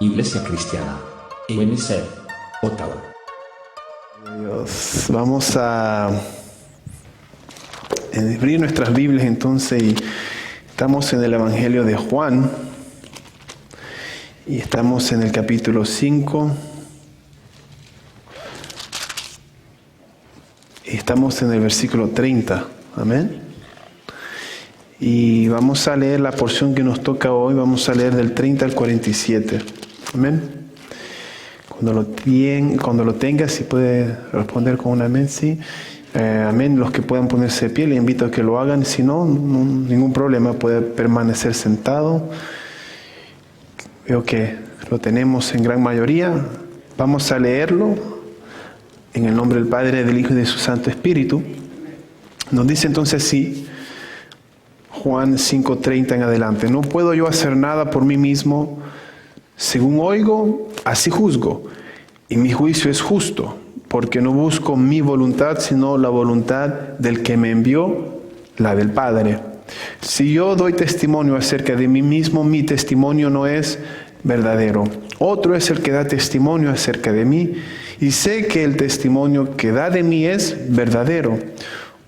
Iglesia Cristiana, Ebenezer, Ottawa. Dios, vamos a abrir nuestras Biblias entonces y estamos en el Evangelio de Juan y estamos en el capítulo 5 y estamos en el versículo 30, amén. Y vamos a leer la porción que nos toca hoy, vamos a leer del 30 al 47, amén. Cuando lo tengas, si puede responder con un amén, sí. Amén. Los que puedan ponerse de pie, les invito a que lo hagan. Si no, ningún problema, puede permanecer sentado. Veo que lo tenemos en gran mayoría. Vamos a leerlo en el nombre del Padre, del Hijo y de su Santo Espíritu. Nos dice entonces así, Juan 5:30 en adelante. No puedo yo hacer nada por mí mismo. Según oigo, así juzgo, y mi juicio es justo, porque no busco mi voluntad, sino la voluntad del que me envió, la del Padre. Si yo doy testimonio acerca de mí mismo, mi testimonio no es verdadero. Otro es el que da testimonio acerca de mí, y sé que el testimonio que da de mí es verdadero.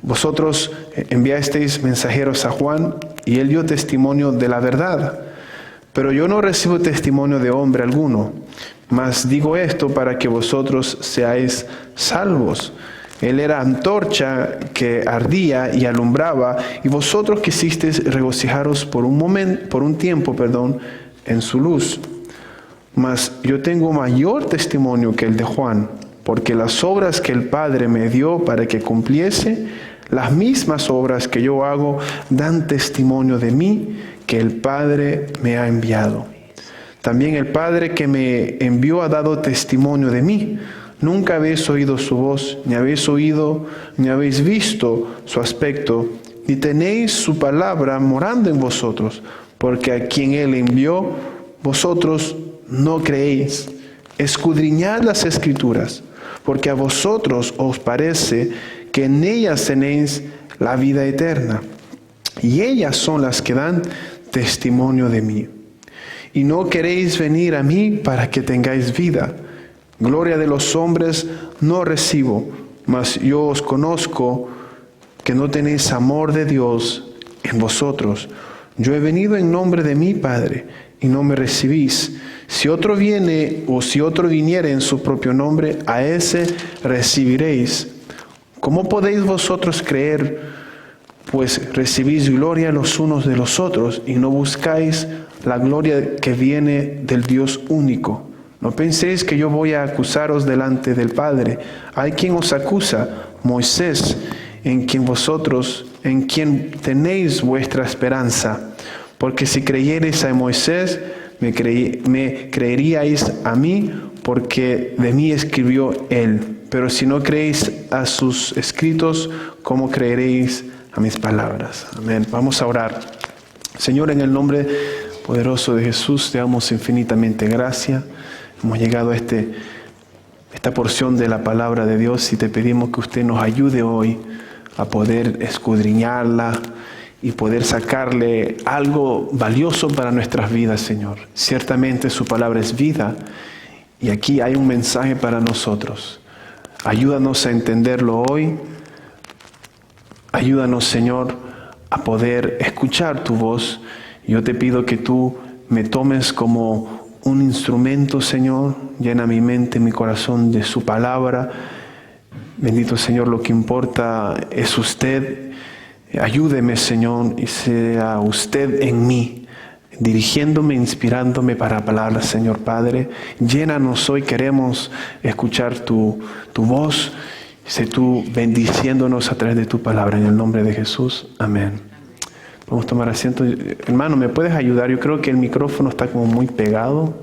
Vosotros enviasteis mensajeros a Juan, y él dio testimonio de la verdad. Pero yo no recibo testimonio de hombre alguno, mas digo esto para que vosotros seáis salvos. Él era antorcha que ardía y alumbraba, y vosotros quisisteis regocijaros por un tiempo, en su luz. Mas yo tengo mayor testimonio que el de Juan, porque las obras que el Padre me dio para que cumpliese, las mismas obras que yo hago dan testimonio de mí, que el Padre me ha enviado. También el Padre que me envió ha dado testimonio de mí. Nunca habéis oído su voz, ni habéis visto su aspecto, ni tenéis su palabra morando en vosotros, porque a quien Él envió, vosotros no creéis. Escudriñad las Escrituras, porque a vosotros os parece que en ellas tenéis la vida eterna, y ellas son las que dan testimonio de mí. Y no queréis venir a mí para que tengáis vida. Gloria de los hombres no recibo, mas yo os conozco que no tenéis amor de Dios en vosotros. Yo he venido en nombre de mi Padre y no me recibís. Si otro viene o si otro viniere en su propio nombre, a ese recibiréis. ¿Cómo podéis vosotros creer, pues recibís gloria los unos de los otros y no buscáis la gloria que viene del Dios único? No penséis que yo voy a acusaros delante del Padre. Hay quien os acusa, Moisés, en quien tenéis vuestra esperanza. Porque si creyereis a Moisés, me creeríais a mí, porque de mí escribió él. Pero si no creéis a sus escritos, ¿cómo creeréis a mis palabras? Amén. Vamos a orar. Señor, en el nombre poderoso de Jesús, te damos infinitamente gracias. Hemos llegado a esta porción de la palabra de Dios y te pedimos que usted nos ayude hoy a poder escudriñarla y poder sacarle algo valioso para nuestras vidas, Señor. Ciertamente su palabra es vida y aquí hay un mensaje para nosotros. Ayúdanos a entenderlo hoy. Ayúdanos, Señor, a poder escuchar tu voz. Yo te pido que tú me tomes como un instrumento, Señor. Llena mi mente, mi corazón de su palabra. Bendito Señor, lo que importa es usted. Ayúdeme, Señor, y sea usted en mí, dirigiéndome, inspirándome para palabras, Señor Padre. Llénanos hoy, queremos escuchar tu voz. Sé tú bendiciéndonos a través de tu palabra, en el nombre de Jesús. Amén. Vamos a tomar asiento. Hermano, ¿me puedes ayudar? Yo creo que el micrófono está como muy pegado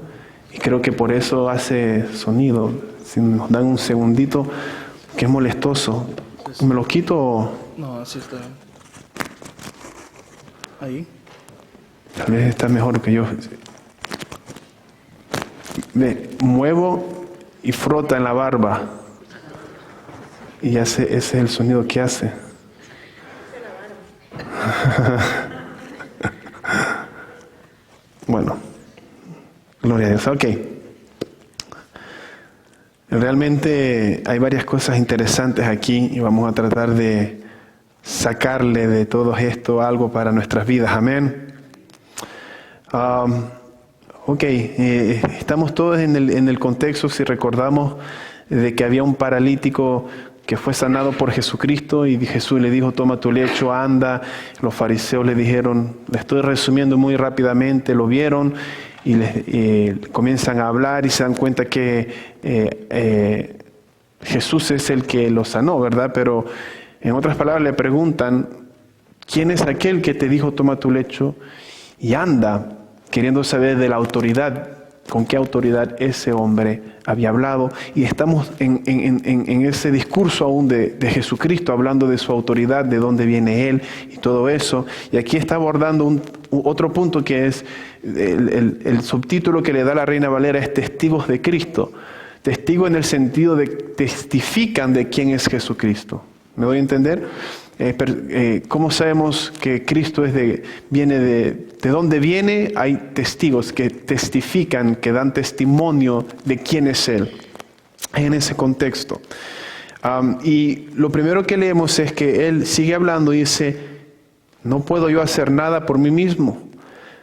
y creo que por eso hace sonido. Si nos dan un segundito, que es molestoso. ¿Me lo quito o...? No, así está. Ahí. Tal vez está mejor que yo. Me muevo y frota en la barba. Y ese es el sonido que hace. Bueno, Gloria a Dios. Ok. Realmente hay varias cosas interesantes aquí y vamos a tratar de sacarle de todo esto algo para nuestras vidas. Amén. Estamos todos en el contexto, si recordamos, de que había un paralítico que fue sanado por Jesucristo y Jesús le dijo, toma tu lecho, anda. Los fariseos le dijeron, le estoy resumiendo muy rápidamente, lo vieron y comienzan a hablar y se dan cuenta que Jesús es el que lo sanó, ¿verdad? Pero en otras palabras le preguntan, ¿quién es aquel que te dijo toma tu lecho y anda? Queriendo saber de la autoridad, con qué autoridad ese hombre había hablado. Y estamos en ese discurso aún de Jesucristo, hablando de su autoridad, de dónde viene Él y todo eso. Y aquí está abordando otro punto que es el subtítulo que le da la Reina Valera es Testigos de Cristo. Testigo en el sentido de testifican de quién es Jesucristo. ¿Me doy a entender? ¿Cómo sabemos que Cristo viene de dónde viene? Hay testigos que testifican, que dan testimonio de quién es Él. En ese contexto. Y lo primero que leemos es que Él sigue hablando y dice, no puedo yo hacer nada por mí mismo.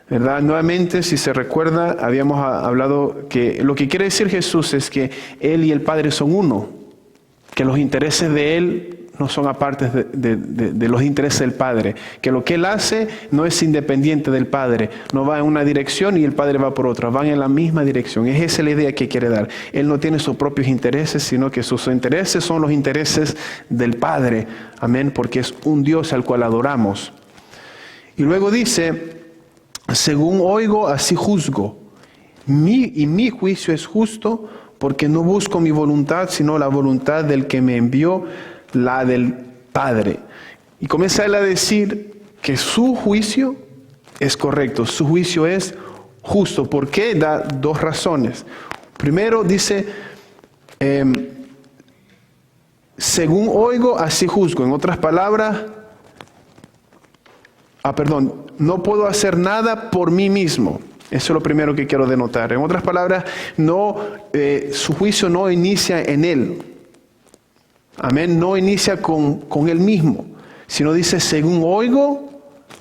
¿Verdad? Nuevamente, si se recuerda, habíamos hablado que lo que quiere decir Jesús es que Él y el Padre son uno, que los intereses de Él no son apartes de los intereses del Padre, que lo que Él hace no es independiente del Padre, no va en una dirección y el Padre va por otra, van en la misma dirección. Esa es la idea que quiere dar. Él no tiene sus propios intereses, sino que sus intereses son los intereses del Padre. Amén, porque es un Dios al cual adoramos. Y luego dice, según oigo, así juzgo. Mi juicio es justo, porque no busco mi voluntad, sino la voluntad del que me envió, la del Padre. Y comienza él a decir que su juicio es correcto, su juicio es justo. ¿Por qué? Da dos razones. Primero dice, según oigo, así juzgo. En otras palabras, no puedo hacer nada por mí mismo. Eso es lo primero que quiero denotar. En otras palabras, su juicio no inicia en él. Amén, no inicia con él mismo, sino dice, según oigo,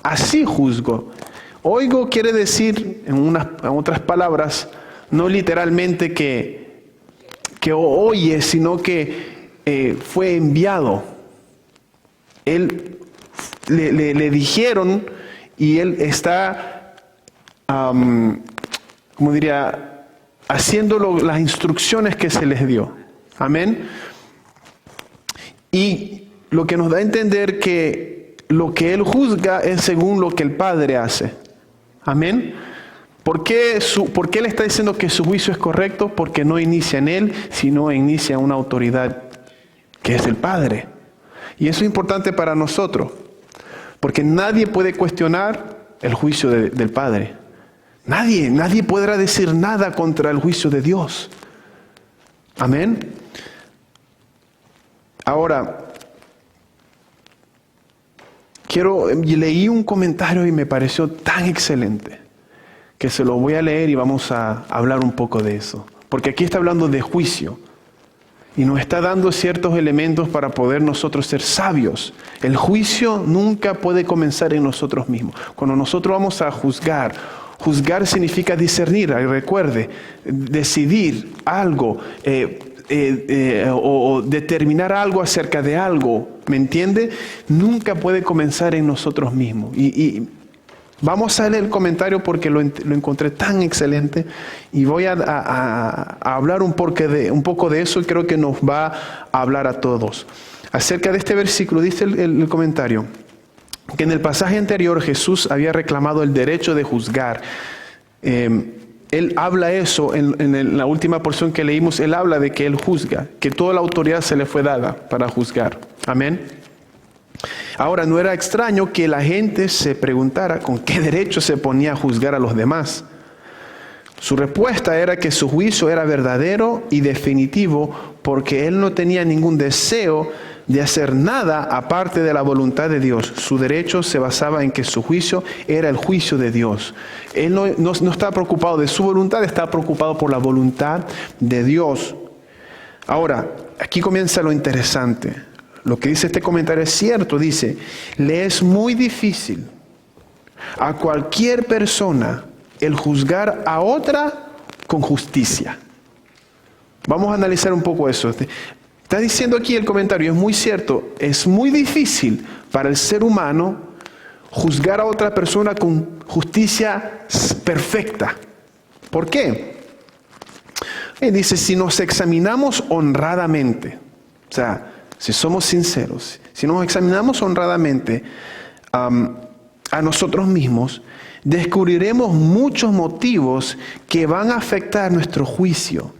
así juzgo. Oigo quiere decir, en otras palabras, no literalmente que oye, sino que fue enviado. Él le dijeron y él está, haciendo las instrucciones que se les dio. Amén. Y lo que nos da a entender que lo que Él juzga es según lo que el Padre hace. Amén. ¿Por qué Él está diciendo que su juicio es correcto? Porque no inicia en Él, sino inicia una autoridad que es el Padre. Y eso es importante para nosotros, porque nadie puede cuestionar el juicio del Padre. Nadie podrá decir nada contra el juicio de Dios. Amén. Ahora, leí un comentario y me pareció tan excelente que se lo voy a leer y vamos a hablar un poco de eso. Porque aquí está hablando de juicio y nos está dando ciertos elementos para poder nosotros ser sabios. El juicio nunca puede comenzar en nosotros mismos. Cuando nosotros vamos a juzgar significa discernir, recuerde, decidir algo, o determinar algo acerca de algo, ¿me entiende? Nunca puede comenzar en nosotros mismos. Y vamos a leer el comentario porque lo encontré tan excelente y voy a hablar un poco de eso y creo que nos va a hablar a todos. Acerca de este versículo dice el comentario que en el pasaje anterior Jesús había reclamado el derecho de juzgar. Él habla eso en la última porción que leímos. Él habla de que Él juzga, que toda la autoridad se le fue dada para juzgar. Amén. Ahora, no era extraño que la gente se preguntara con qué derecho se ponía a juzgar a los demás. Su respuesta era que su juicio era verdadero y definitivo porque Él no tenía ningún deseo de hacer nada aparte de la voluntad de Dios. Su derecho se basaba en que su juicio era el juicio de Dios. Él no está preocupado de su voluntad, está preocupado por la voluntad de Dios. Ahora, aquí comienza lo interesante. Lo que dice este comentario es cierto. Dice, le es muy difícil a cualquier persona el juzgar a otra con justicia. Vamos a analizar un poco eso. Está diciendo aquí el comentario, es muy cierto, es muy difícil para el ser humano juzgar a otra persona con justicia perfecta. ¿Por qué? Dice, si nos examinamos honradamente, o sea, si somos sinceros, si nos examinamos honradamente a nosotros mismos, descubriremos muchos motivos que van a afectar nuestro juicio.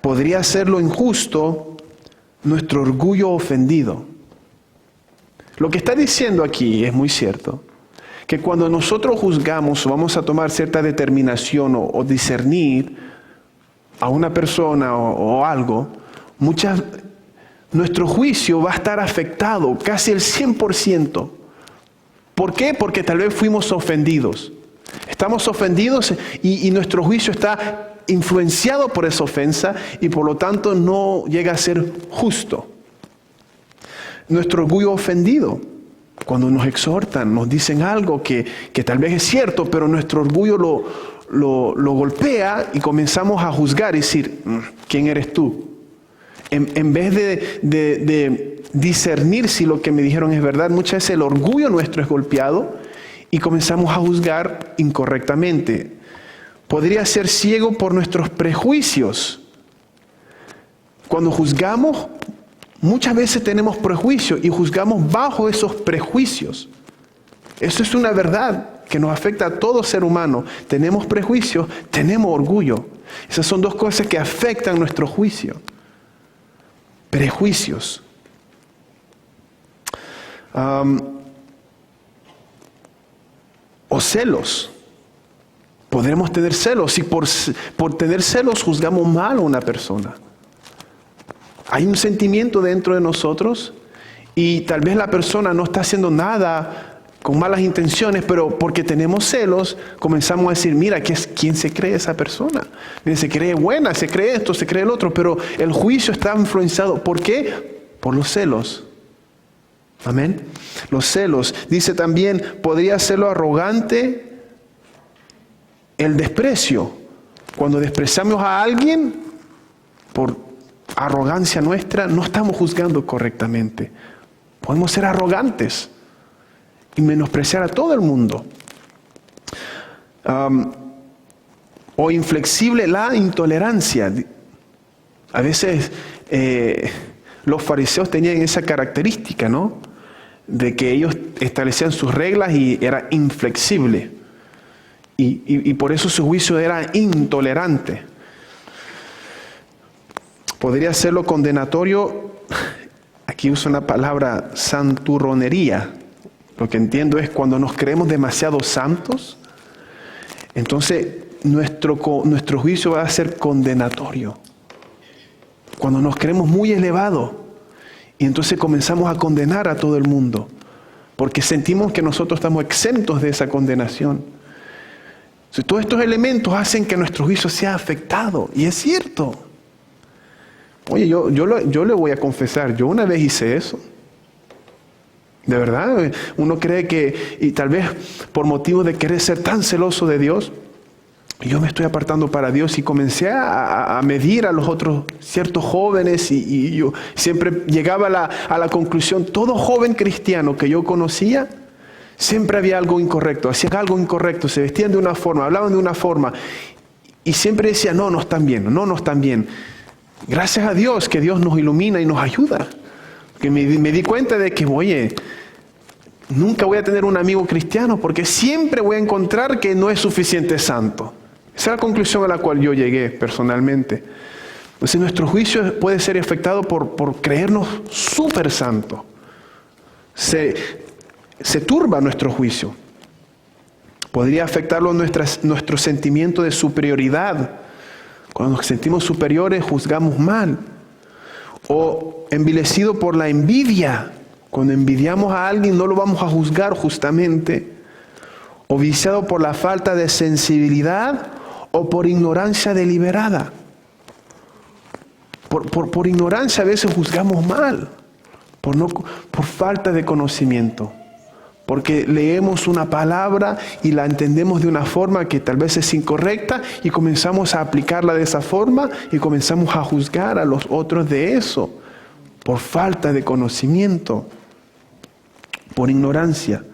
Podría ser lo injusto, nuestro orgullo ofendido. Lo que está diciendo aquí es muy cierto, que cuando nosotros juzgamos o vamos a tomar cierta determinación o discernir a una persona o algo, nuestro juicio va a estar afectado casi el 100%. ¿Por qué? Porque tal vez fuimos ofendidos. Estamos ofendidos y nuestro juicio está influenciado por esa ofensa y por lo tanto no llega a ser justo. Nuestro orgullo ofendido, cuando nos exhortan, nos dicen algo que tal vez es cierto, pero nuestro orgullo lo golpea y comenzamos a juzgar y decir, ¿quién eres tú? En vez de discernir si lo que me dijeron es verdad, muchas veces el orgullo nuestro es golpeado y comenzamos a juzgar incorrectamente. Podría ser ciego por nuestros prejuicios. Cuando juzgamos, muchas veces tenemos prejuicios y juzgamos bajo esos prejuicios. Eso es una verdad que nos afecta a todo ser humano. Tenemos prejuicios, tenemos orgullo. Esas son dos cosas que afectan nuestro juicio. Prejuicios. O celos. Podremos tener celos y por tener celos juzgamos mal a una persona. Hay un sentimiento dentro de nosotros y tal vez la persona no está haciendo nada con malas intenciones, pero porque tenemos celos comenzamos a decir, mira, ¿quién se cree esa persona? Mira, se cree buena, se cree esto, se cree el otro, pero el juicio está influenciado. ¿Por qué? Por los celos. Amén. Los celos. Dice también, podría ser lo arrogante. El desprecio, cuando despreciamos a alguien por arrogancia nuestra, no estamos juzgando correctamente. Podemos ser arrogantes y menospreciar a todo el mundo. O inflexible, la intolerancia. A veces los fariseos tenían esa característica, ¿no? De que ellos establecían sus reglas y era inflexible. Y por eso su juicio era intolerante. Podría ser lo condenatorio, aquí uso una palabra, santurronería. Lo que entiendo es cuando nos creemos demasiado santos, entonces nuestro juicio va a ser condenatorio. Cuando nos creemos muy elevados y entonces comenzamos a condenar a todo el mundo, porque sentimos que nosotros estamos exentos de esa condenación. Todos estos elementos hacen que nuestro juicio sea afectado. Y es cierto. Oye, yo le voy a confesar, yo una vez hice eso. De verdad, uno cree que, y tal vez por motivo de querer ser tan celoso de Dios, yo me estoy apartando para Dios y comencé a medir a los otros ciertos jóvenes y yo siempre llegaba a la conclusión, todo joven cristiano que yo conocía, siempre había algo incorrecto, hacían algo incorrecto, se vestían de una forma, hablaban de una forma y siempre decía, no están bien, no están bien. Gracias a Dios que Dios nos ilumina y nos ayuda. Que me di cuenta de que, oye, nunca voy a tener un amigo cristiano porque siempre voy a encontrar que no es suficiente santo. Esa es la conclusión a la cual yo llegué personalmente. Entonces nuestro juicio puede ser afectado por creernos súper santos. Se turba nuestro juicio. Podría afectarlo nuestro sentimiento de superioridad. Cuando nos sentimos superiores, juzgamos mal. O envilecido por la envidia. Cuando envidiamos a alguien no lo vamos a juzgar justamente. O viciado por la falta de sensibilidad o por ignorancia deliberada. Por ignorancia a veces juzgamos mal, por falta de conocimiento. Porque leemos una palabra y la entendemos de una forma que tal vez es incorrecta y comenzamos a aplicarla de esa forma y comenzamos a juzgar a los otros de eso. Por falta de conocimiento, por ignorancia.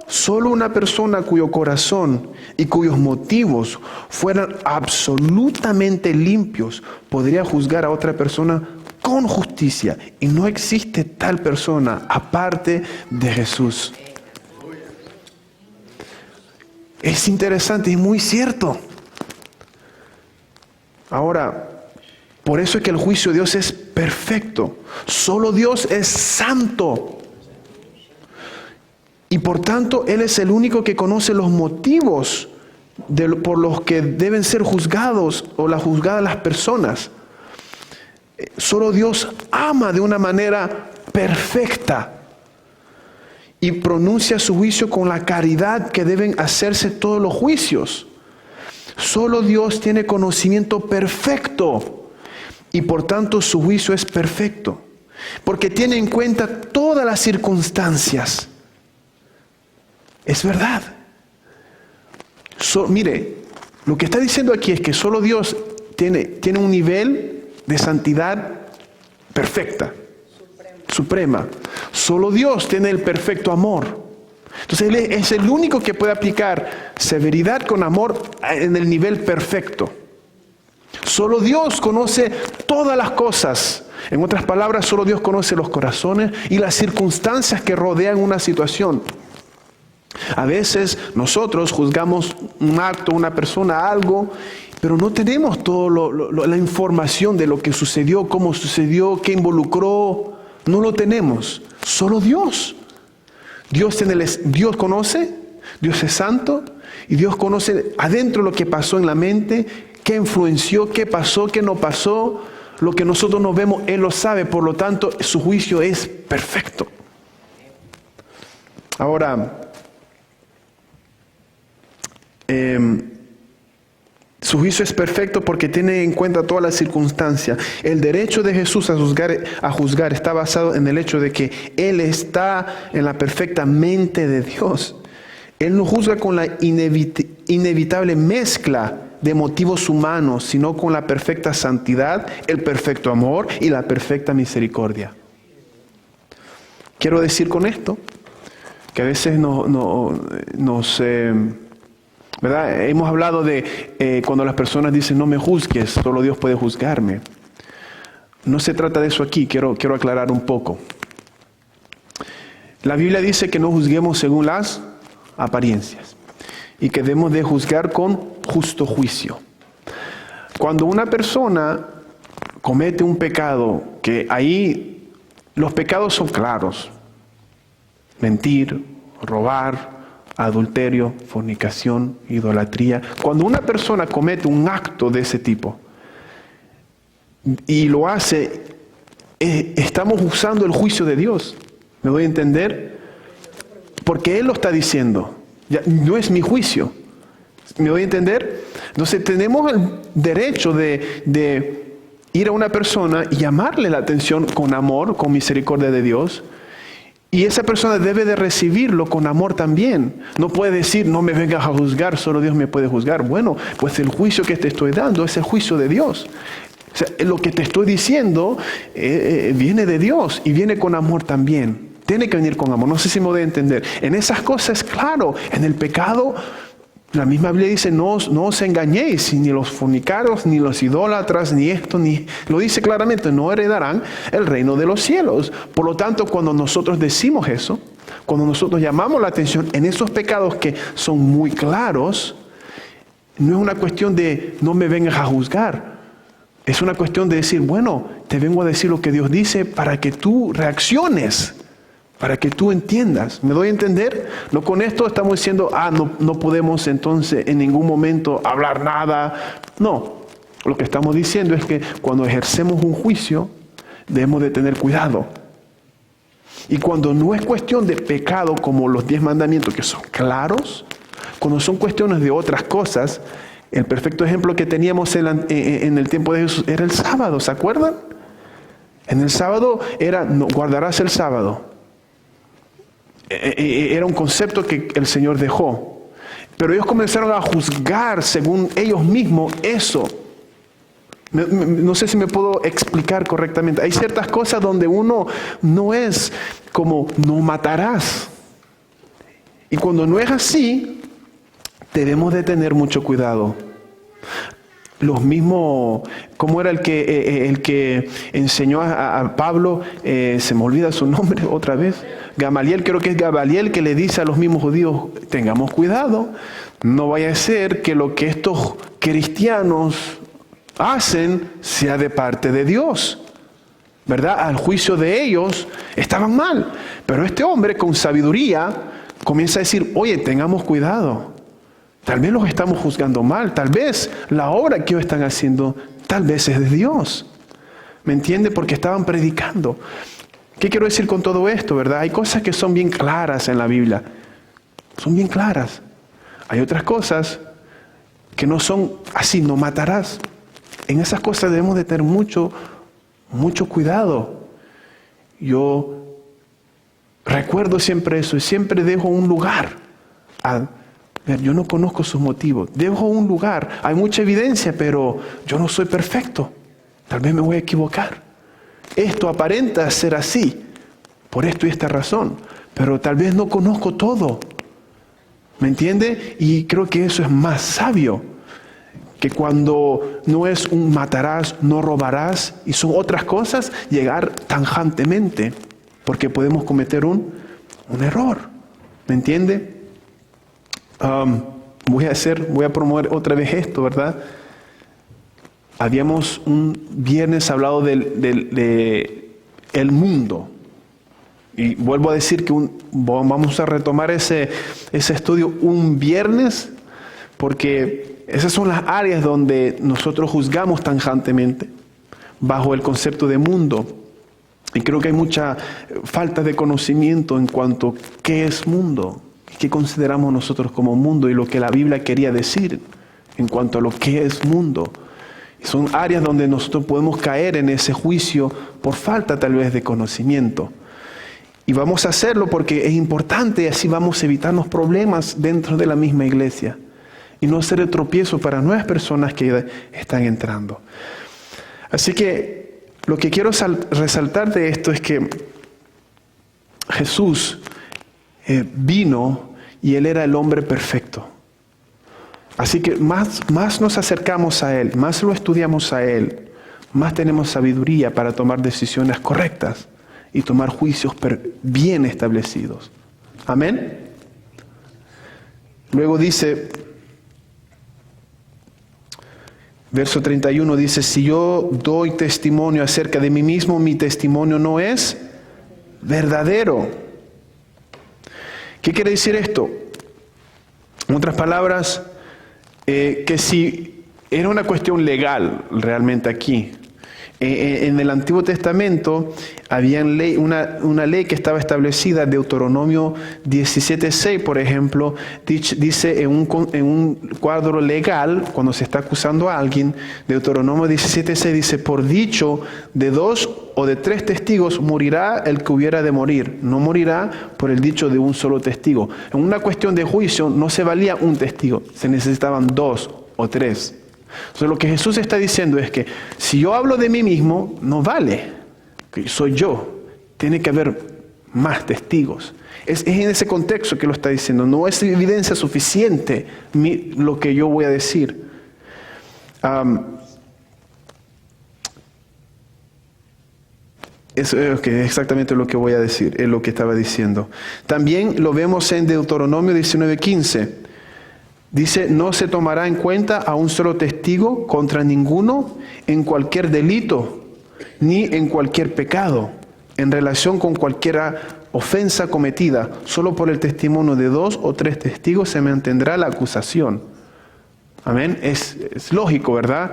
Solo una persona cuyo corazón y cuyos motivos fueran absolutamente limpios podría juzgar a otra persona con justicia. Y no existe tal persona aparte de Jesús. Es interesante y muy cierto. Ahora, por eso es que el juicio de Dios es perfecto. Solo Dios es santo. Y por tanto, Él es el único que conoce los motivos por los que deben ser juzgados o juzgadas las personas. Solo Dios ama de una manera perfecta y pronuncia su juicio con la caridad que deben hacerse todos los juicios. Solo Dios tiene conocimiento perfecto y por tanto su juicio es perfecto, porque tiene en cuenta todas las circunstancias. Es verdad. Mire, lo que está diciendo aquí es que solo Dios tiene un nivel de santidad perfecta, suprema. Solo Dios tiene el perfecto amor. Entonces Él es el único que puede aplicar severidad con amor en el nivel perfecto. Solo Dios conoce todas las cosas. En otras palabras, solo Dios conoce los corazones y las circunstancias que rodean una situación. A veces nosotros juzgamos un acto, una persona, algo, pero no tenemos toda la información de lo que sucedió, cómo sucedió, qué involucró. No lo tenemos. Solo Dios. Dios conoce, Dios es santo y Dios conoce adentro lo que pasó en la mente, qué influenció, qué pasó, qué no pasó. Lo que nosotros no vemos, Él lo sabe, por lo tanto su juicio es perfecto. Ahora, su juicio es perfecto porque tiene en cuenta todas las circunstancias. El derecho de Jesús a juzgar está basado en el hecho de que Él está en la perfecta mente de Dios. Él no juzga con la inevitable mezcla de motivos humanos, sino con la perfecta santidad, el perfecto amor y la perfecta misericordia. Quiero decir con esto que a veces ¿verdad? Hemos hablado de cuando las personas dicen no me juzgues, solo Dios puede juzgarme. No se trata de eso aquí, quiero aclarar un poco. La Biblia dice que no juzguemos según las apariencias y que debemos de juzgar con justo juicio. Cuando una persona comete un pecado, que ahí los pecados son claros: mentir, robar, adulterio, fornicación, idolatría. Cuando una persona comete un acto de ese tipo y lo hace, estamos usando el juicio de Dios. ¿Me doy a entender? Porque Él lo está diciendo. Ya, no es mi juicio. ¿Me doy a entender? Entonces tenemos el derecho de ir a una persona y llamarle la atención con amor, con misericordia de Dios. Y esa persona debe de recibirlo con amor también. No puede decir, no me vengas a juzgar, solo Dios me puede juzgar. Bueno, pues el juicio que te estoy dando es el juicio de Dios. O sea, lo que te estoy diciendo viene de Dios y viene con amor también. Tiene que venir con amor. No sé si me voy a entender. En esas cosas, claro, en el pecado, la misma Biblia dice, no os engañéis, ni los fornicarios, ni los idólatras, ni esto, ni... Lo dice claramente, no heredarán el reino de los cielos. Por lo tanto, cuando nosotros decimos eso, cuando nosotros llamamos la atención en esos pecados que son muy claros, no es una cuestión de no me vengas a juzgar. Es una cuestión de decir, bueno, te vengo a decir lo que Dios dice para que tú reacciones. Para que tú entiendas. ¿Me doy a entender? No con esto estamos diciendo, no podemos entonces en ningún momento hablar nada. No. Lo que estamos diciendo es que cuando ejercemos un juicio, debemos de tener cuidado. Y cuando no es cuestión de pecado como los 10 mandamientos que son claros, cuando son cuestiones de otras cosas, el perfecto ejemplo que teníamos en el tiempo de Jesús era el sábado, ¿se acuerdan? En el sábado era, no, guardarás el sábado. Era un concepto que el Señor dejó. Pero ellos comenzaron a juzgar según ellos mismos eso. No sé si me puedo explicar correctamente. Hay ciertas cosas donde uno no es como no matarás. Y cuando no es así, debemos de tener mucho cuidado. Los mismos, ¿cómo era el que enseñó a Pablo? Se me olvida su nombre otra vez. Gamaliel, creo que es Gamaliel que le dice a los mismos judíos, tengamos cuidado, no vaya a ser que lo que estos cristianos hacen sea de parte de Dios, ¿verdad? Al juicio de ellos estaban mal, pero este hombre con sabiduría comienza a decir, oye, tengamos cuidado, tal vez los estamos juzgando mal, tal vez la obra que ellos están haciendo, tal vez es de Dios, ¿me entiende? Porque estaban predicando. ¿Qué quiero decir con todo esto, verdad? Hay cosas que son bien claras en la Biblia, son bien claras. Hay otras cosas que no son así, no matarás. En esas cosas debemos de tener mucho cuidado. Yo recuerdo siempre eso y siempre dejo un lugar. Yo no conozco sus motivos. Dejo un lugar. Hay mucha evidencia, pero yo no soy perfecto. Tal vez me voy a equivocar. Esto aparenta ser así, por esto y esta razón, pero tal vez no conozco todo. ¿Me entiende? Y creo que eso es más sabio. Que cuando no es un matarás, no robarás, y son otras cosas, llegar tangentemente, porque podemos cometer un error. ¿Me entiende? Voy a promover otra vez esto, ¿verdad? Habíamos un viernes hablado del el mundo. Y vuelvo a decir que vamos a retomar ese estudio un viernes, porque esas son las áreas donde nosotros juzgamos tangentemente bajo el concepto de mundo. Y creo que hay mucha falta de conocimiento en cuanto a qué es mundo, qué consideramos nosotros como mundo y lo que la Biblia quería decir en cuanto a lo que es mundo. Y son áreas donde nosotros podemos caer en ese juicio por falta tal vez de conocimiento. Y vamos a hacerlo porque es importante y así vamos a evitarnos problemas dentro de la misma iglesia. Y no ser el tropiezo para nuevas personas que están entrando. Así que lo que quiero resaltar de esto es que Jesús vino y Él era el hombre perfecto. Así que más nos acercamos a Él, más lo estudiamos a Él, más tenemos sabiduría para tomar decisiones correctas y tomar juicios bien establecidos. Amén. Luego dice, verso 31 dice, si yo doy testimonio acerca de mí mismo, mi testimonio no es verdadero. ¿Qué quiere decir esto? En otras palabras, que si era una cuestión legal realmente aquí. En el Antiguo Testamento había una ley que estaba establecida, Deuteronomio 17:6, por ejemplo, dice en un cuadro legal, cuando se está acusando a alguien, Deuteronomio 17:6 dice, por dicho de 2 o de 3 testigos morirá el que hubiera de morir, no morirá por el dicho de un solo testigo. En una cuestión de juicio no se valía un testigo, se necesitaban 2 o 3. Entonces lo que Jesús está diciendo es que si yo hablo de mí mismo, no vale, que soy yo, tiene que haber más testigos. Es en ese contexto que lo está diciendo, no es evidencia suficiente lo que yo voy a decir. Es exactamente lo que voy a decir, es lo que estaba diciendo. También lo vemos en Deuteronomio 19:15. Dice, no se tomará en cuenta a un solo testigo contra ninguno en cualquier delito, ni en cualquier pecado, en relación con cualquier ofensa cometida. Solo por el testimonio de 2 o 3 testigos se mantendrá la acusación. Amén. Es lógico, ¿verdad?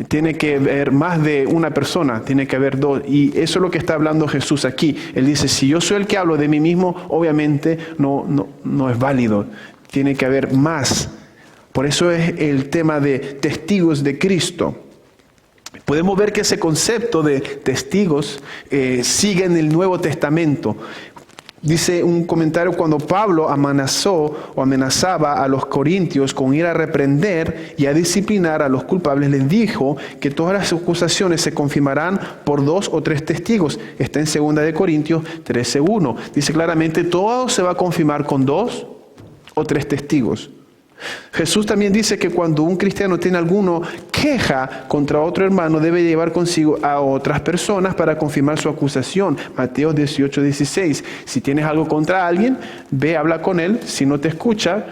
Tiene que haber más de una persona, tiene que haber dos. Y eso es lo que está hablando Jesús aquí. Él dice, si yo soy el que hablo de mí mismo, obviamente no es válido. Tiene que haber más. Por eso es el tema de testigos de Cristo. Podemos ver que ese concepto de testigos sigue en el Nuevo Testamento. Dice un comentario, cuando Pablo amenazaba a los corintios con ir a reprender y a disciplinar a los culpables, les dijo que todas las acusaciones se confirmarán por 2 o 3 testigos. Está en 2 Corintios 13:1. Dice claramente, todo se va a confirmar con 2 o 3 testigos. Jesús también dice que cuando un cristiano tiene alguna queja contra otro hermano, debe llevar consigo a otras personas para confirmar su acusación. Mateo 18:16. Si tienes algo contra alguien, ve, habla con él. Si no te escucha,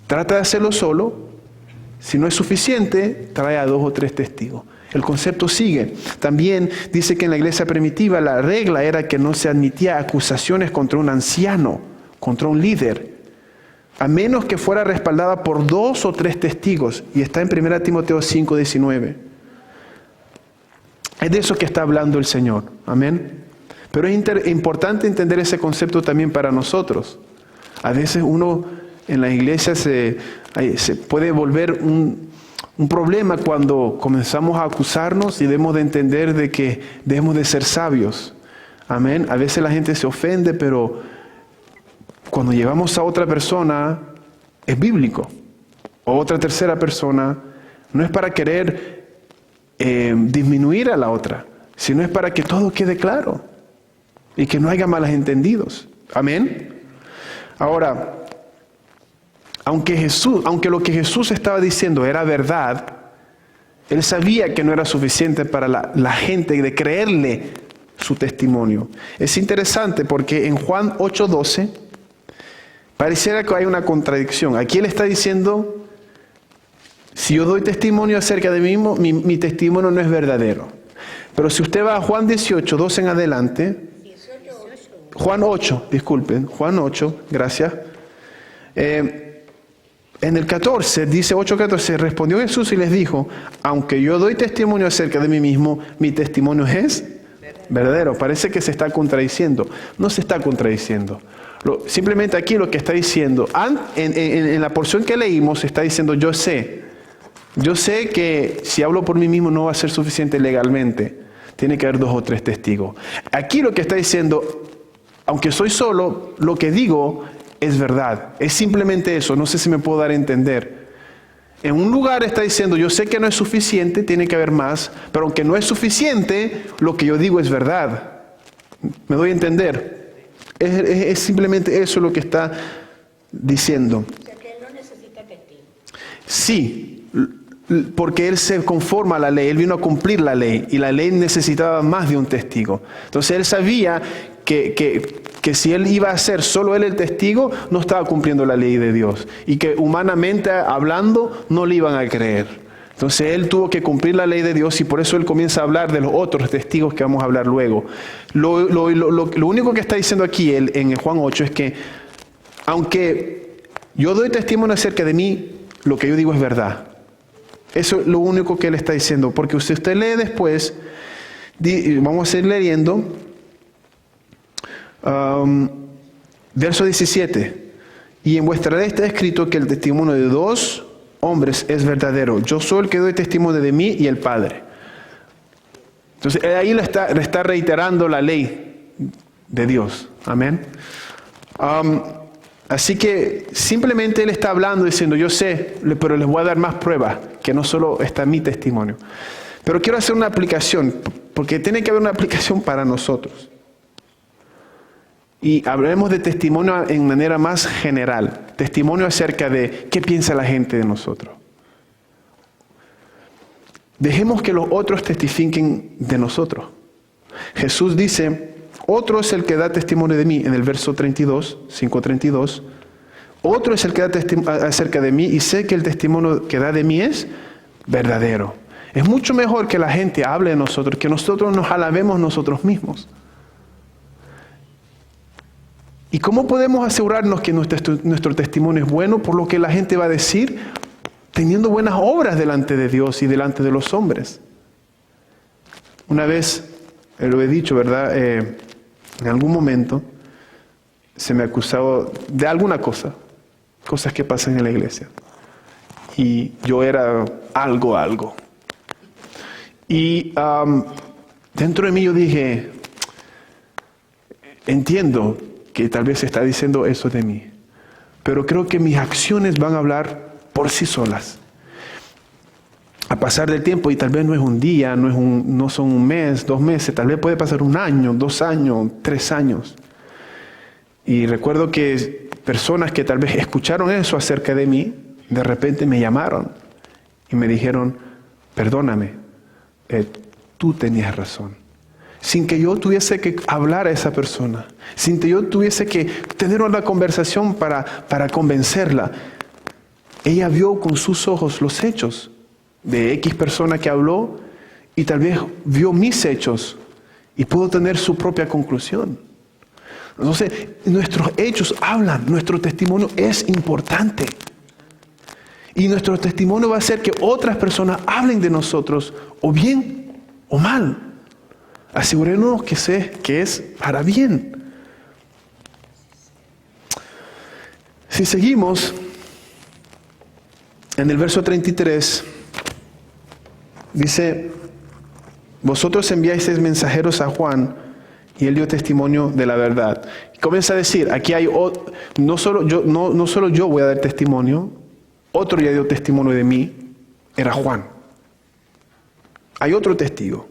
trata de hacerlo solo. Si no es suficiente, trae a 2 o 3 testigos. El concepto sigue. También dice que en la iglesia primitiva la regla era que no se admitía acusaciones contra un anciano, contra un líder, a menos que fuera respaldada por 2 o 3 testigos. Y está en 1 Timoteo 5:19. Es de eso que está hablando el Señor. Amén. Pero es importante entender ese concepto también para nosotros. A veces uno en la iglesia se puede volver un problema cuando comenzamos a acusarnos y debemos de entender de que debemos de ser sabios. Amén. A veces la gente se ofende, pero cuando llevamos a otra persona, es bíblico. O otra tercera persona, no es para querer disminuir a la otra, sino es para que todo quede claro y que no haya malos entendidos. Amén. Ahora, aunque lo que Jesús estaba diciendo era verdad, Él sabía que no era suficiente para la gente de creerle su testimonio. Es interesante porque en Juan 8:12, pareciera que hay una contradicción. Aquí Él está diciendo, si yo doy testimonio acerca de mí mismo, mi testimonio no es verdadero. Pero si usted va a Juan 18:12 en adelante, Juan 8, disculpen, Juan 8, gracias. En el 14, dice 8:14, respondió Jesús y les dijo, aunque yo doy testimonio acerca de mí mismo, mi testimonio es verdadero. Parece que se está contradiciendo. No se está contradiciendo. Simplemente aquí lo que está diciendo, en la porción que leímos, está diciendo, yo sé que si hablo por mí mismo no va a ser suficiente legalmente. Tiene que haber 2 o 3 testigos. Aquí lo que está diciendo, aunque soy solo, lo que digo es verdad. Es simplemente eso. No sé si me puedo dar a entender. En un lugar está diciendo, yo sé que no es suficiente, tiene que haber más, pero aunque no es suficiente, lo que yo digo es verdad. ¿Me doy a entender? Es simplemente eso lo que está diciendo. O sea que él no necesita testigos. Sí, porque él se conforma a la ley, él vino a cumplir la ley y la ley necesitaba más de un testigo. Entonces él sabía que si él iba a ser solo él el testigo, no estaba cumpliendo la ley de Dios y que humanamente hablando no le iban a creer. Entonces él tuvo que cumplir la ley de Dios y por eso él comienza a hablar de los otros testigos que vamos a hablar luego. Lo único que está diciendo aquí en Juan 8 es que aunque yo doy testimonio acerca de mí, lo que yo digo es verdad. Eso es lo único que él está diciendo. Porque si usted lee después, vamos a seguir leyendo, verso 17. Y en vuestra ley está escrito que el testimonio de 2 hombres es verdadero. Yo soy el que doy testimonio de mí y el Padre. Entonces ahí le está reiterando la ley de Dios. Amén. Así que simplemente él está hablando diciendo, yo sé, pero les voy a dar más pruebas, que no solo está mi testimonio. Pero quiero hacer una aplicación, porque tiene que haber una aplicación para nosotros. Y hablaremos de testimonio en manera más general. Testimonio acerca de qué piensa la gente de nosotros. Dejemos que los otros testifiquen de nosotros. Jesús dice, otro es el que da testimonio de mí, en el verso 32, 5:32. Otro es el que da testimonio acerca de mí y sé que el testimonio que da de mí es verdadero. Es mucho mejor que la gente hable de nosotros, que nosotros nos alabemos nosotros mismos. ¿Y cómo podemos asegurarnos que nuestro testimonio es bueno? Por lo que la gente va a decir, teniendo buenas obras delante de Dios y delante de los hombres. Una vez, lo he dicho, ¿verdad? En algún momento se me acusaba de alguna cosa, cosas que pasan en la iglesia. Y yo era algo. Y dentro de mí yo dije, entiendo que tal vez se está diciendo eso de mí, pero creo que mis acciones van a hablar por sí solas. A pasar del tiempo, y tal vez no es un día, no son un mes, 2 meses, tal vez puede pasar 1 año, 2 años, 3 años. Y recuerdo que personas que tal vez escucharon eso acerca de mí, de repente me llamaron y me dijeron, perdóname, tú tenías razón. Sin que yo tuviese que hablar a esa persona, sin que yo tuviese que tener una conversación para convencerla. Ella vio con sus ojos los hechos de X persona que habló y tal vez vio mis hechos y pudo tener su propia conclusión. Entonces, nuestros hechos hablan, nuestro testimonio es importante. Y nuestro testimonio va a hacer que otras personas hablen de nosotros, o bien o mal. Asegurémonos que es para bien. Si seguimos, en el verso 33, dice, vosotros enviasteis mensajeros a Juan, y él dio testimonio de la verdad. Y comienza a decir, aquí hay, no solo yo voy a dar testimonio, otro ya dio testimonio de mí, era Juan. Hay otro testigo.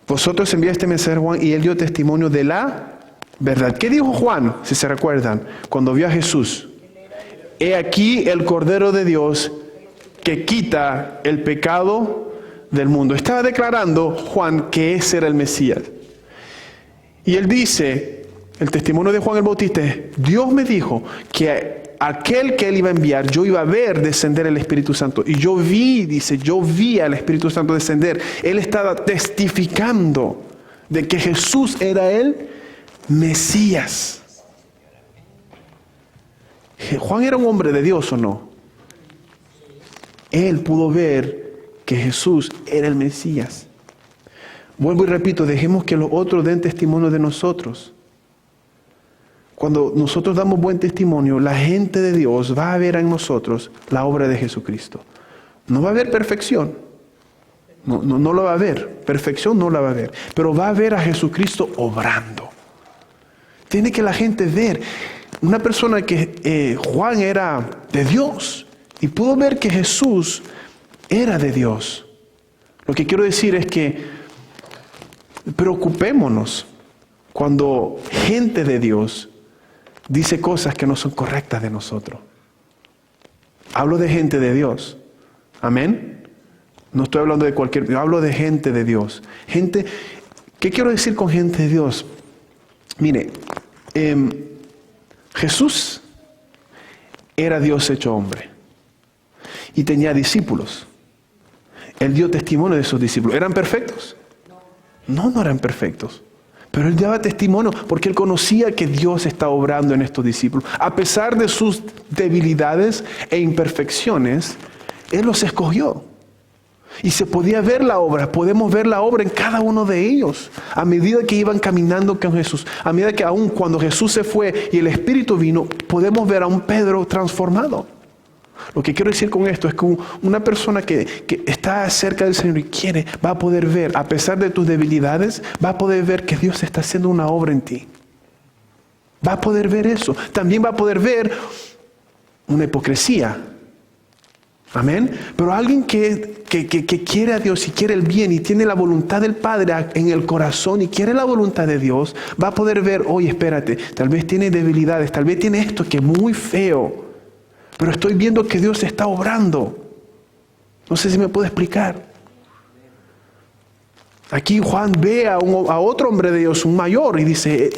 Vosotros enviaste mensaje a Juan y él dio testimonio de la verdad. ¿Qué dijo Juan, si se recuerdan, cuando vio a Jesús? He aquí el Cordero de Dios que quita el pecado del mundo. Estaba declarando Juan que ese era el Mesías. Y él dice, el testimonio de Juan el Bautista es, Dios me dijo que aquel que él iba a enviar, yo iba a ver descender el Espíritu Santo. Y yo vi al Espíritu Santo descender. Él estaba testificando de que Jesús era el Mesías. Juan era un hombre de Dios, ¿o no? Él pudo ver que Jesús era el Mesías. Vuelvo y repito, dejemos que los otros den testimonio de nosotros. Cuando nosotros damos buen testimonio, la gente de Dios va a ver en nosotros la obra de Jesucristo. No va a haber perfección. No la va a haber. Perfección no la va a haber. Pero va a ver a Jesucristo obrando. Tiene que la gente ver. Una persona que Juan era de Dios y pudo ver que Jesús era de Dios. Lo que quiero decir es que preocupémonos cuando gente de Dios dice cosas que no son correctas de nosotros. Hablo de gente de Dios. Amén. No estoy hablando de yo hablo de gente de Dios. Gente, ¿qué quiero decir con gente de Dios? Mire, Jesús era Dios hecho hombre y tenía discípulos. Él dio testimonio de sus discípulos. ¿Eran perfectos? No eran perfectos. Pero él daba testimonio porque él conocía que Dios estaba obrando en estos discípulos. A pesar de sus debilidades e imperfecciones, él los escogió. Y se podía ver la obra, podemos ver la obra en cada uno de ellos. A medida que iban caminando con Jesús, a medida que aún cuando Jesús se fue y el Espíritu vino, podemos ver a un Pedro transformado. Lo que quiero decir con esto es que una persona que está cerca del Señor y quiere, va a poder ver, a pesar de tus debilidades, va a poder ver que Dios está haciendo una obra en ti. Va a poder ver eso. También va a poder ver una hipocresía. Amén. Pero alguien que quiere a Dios y quiere el bien y tiene la voluntad del Padre en el corazón y quiere la voluntad de Dios, va a poder ver, oye, espérate, tal vez tiene debilidades, tal vez tiene esto que es muy feo, pero estoy viendo que Dios está obrando. No sé si me puede explicar. Aquí Juan ve a otro hombre de Dios, un mayor, y dice,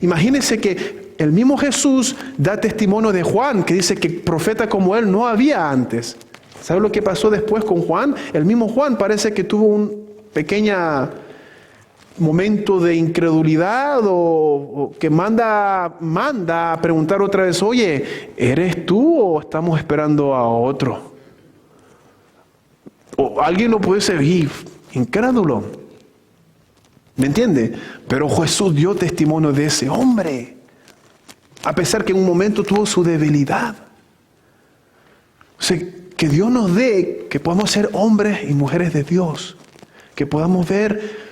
imagínense que el mismo Jesús da testimonio de Juan, que dice que profeta como él no había antes. ¿Sabe lo que pasó después con Juan? El mismo Juan parece que tuvo una pequeña momento de incredulidad o que manda a preguntar otra vez, oye, ¿eres tú o estamos esperando a otro? O alguien lo puede ser incrédulo. ¿Me entiende? Pero Jesús dio testimonio de ese hombre, a pesar que en un momento tuvo su debilidad. O sea, que Dios nos dé, que podamos ser hombres y mujeres de Dios, que podamos ver,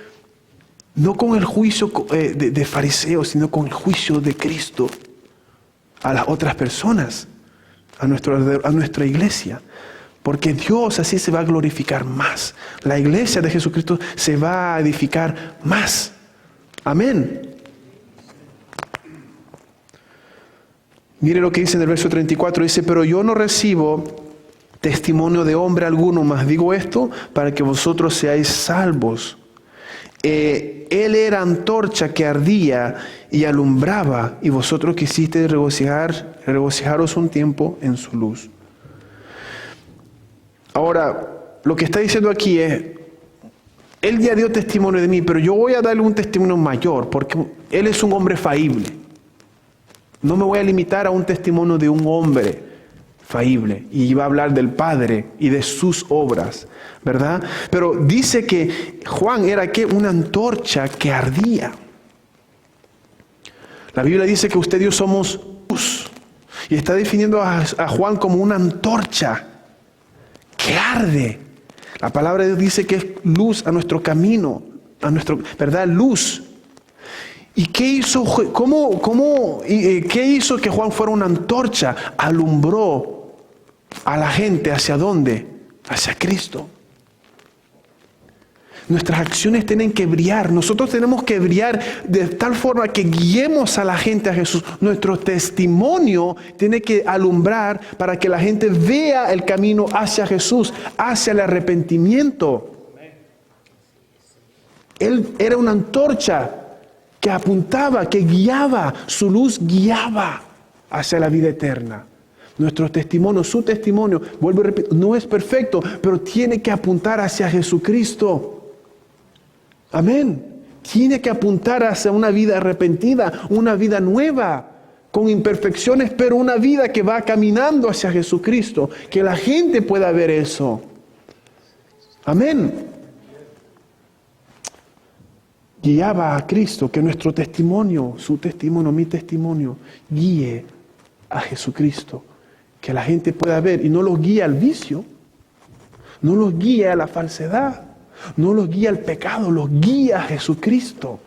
no con el juicio de fariseos, sino con el juicio de Cristo a las otras personas, a nuestra iglesia. Porque Dios así se va a glorificar más. La iglesia de Jesucristo se va a edificar más. Amén. Mire lo que dice en el verso 34. Dice, pero yo no recibo testimonio de hombre alguno, mas digo esto para que vosotros seáis salvos. Él era antorcha que ardía y alumbraba, y vosotros quisisteis regocijaros un tiempo en su luz. Ahora, lo que está diciendo aquí es, Él ya dio testimonio de mí, pero yo voy a darle un testimonio mayor, porque Él es un hombre faíble. No me voy a limitar a un testimonio de un hombre faíble, y va a hablar del Padre y de sus obras, ¿verdad? Pero dice que Juan era una antorcha que ardía. La Biblia dice que usted y yo somos luz, y está definiendo a Juan como una antorcha que arde. La palabra de Dios dice que es luz a nuestro camino, ¿verdad? Luz. ¿Y qué hizo? ¿Qué hizo que Juan fuera una antorcha? Alumbró a la gente. ¿Hacia dónde? Hacia Cristo. Nuestras acciones tienen que brillar. Nosotros tenemos que brillar de tal forma que guiemos a la gente a Jesús. Nuestro testimonio tiene que alumbrar para que la gente vea el camino hacia Jesús, hacia el arrepentimiento. Él era una antorcha que apuntaba, que guiaba, su luz guiaba hacia la vida eterna. Nuestro testimonio, su testimonio, vuelvo y repito, no es perfecto, pero tiene que apuntar hacia Jesucristo. Amén. Tiene que apuntar hacia una vida arrepentida, una vida nueva, con imperfecciones, pero una vida que va caminando hacia Jesucristo, que la gente pueda ver eso. Amén. Guiaba a Cristo, que nuestro testimonio, su testimonio, mi testimonio, guíe a Jesucristo, que la gente pueda ver y no los guíe al vicio, no los guíe a la falsedad, no los guía al pecado, los guía a Jesucristo.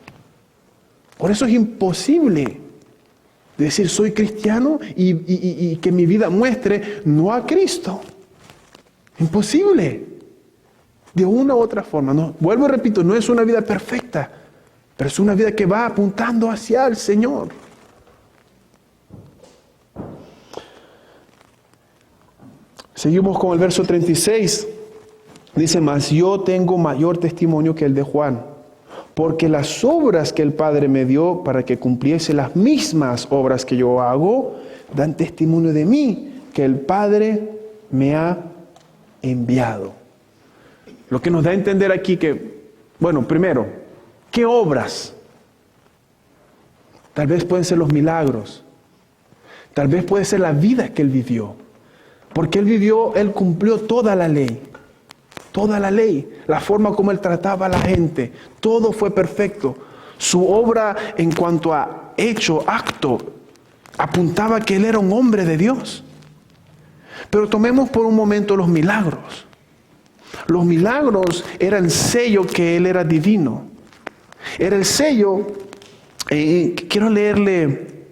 Por eso es imposible decir soy cristiano y que mi vida muestre no a Cristo. Imposible. De una u otra forma. No, vuelvo y repito, no es una vida perfecta, pero es una vida que va apuntando hacia el Señor. Seguimos con el verso 36. Dice, mas yo tengo mayor testimonio que el de Juan, porque las obras que el Padre me dio para que cumpliese las mismas obras que yo hago, dan testimonio de mí, que el Padre me ha enviado. Lo que nos da a entender aquí que, bueno, primero, ¿qué obras? Tal vez pueden ser los milagros, tal vez puede ser la vida que Él vivió, porque Él cumplió toda la ley. Toda la ley, la forma como Él trataba a la gente, todo fue perfecto. Su obra en cuanto a acto, apuntaba que Él era un hombre de Dios. Pero tomemos por un momento los milagros. Los milagros eran sello que Él era divino. Era el sello, quiero leerle,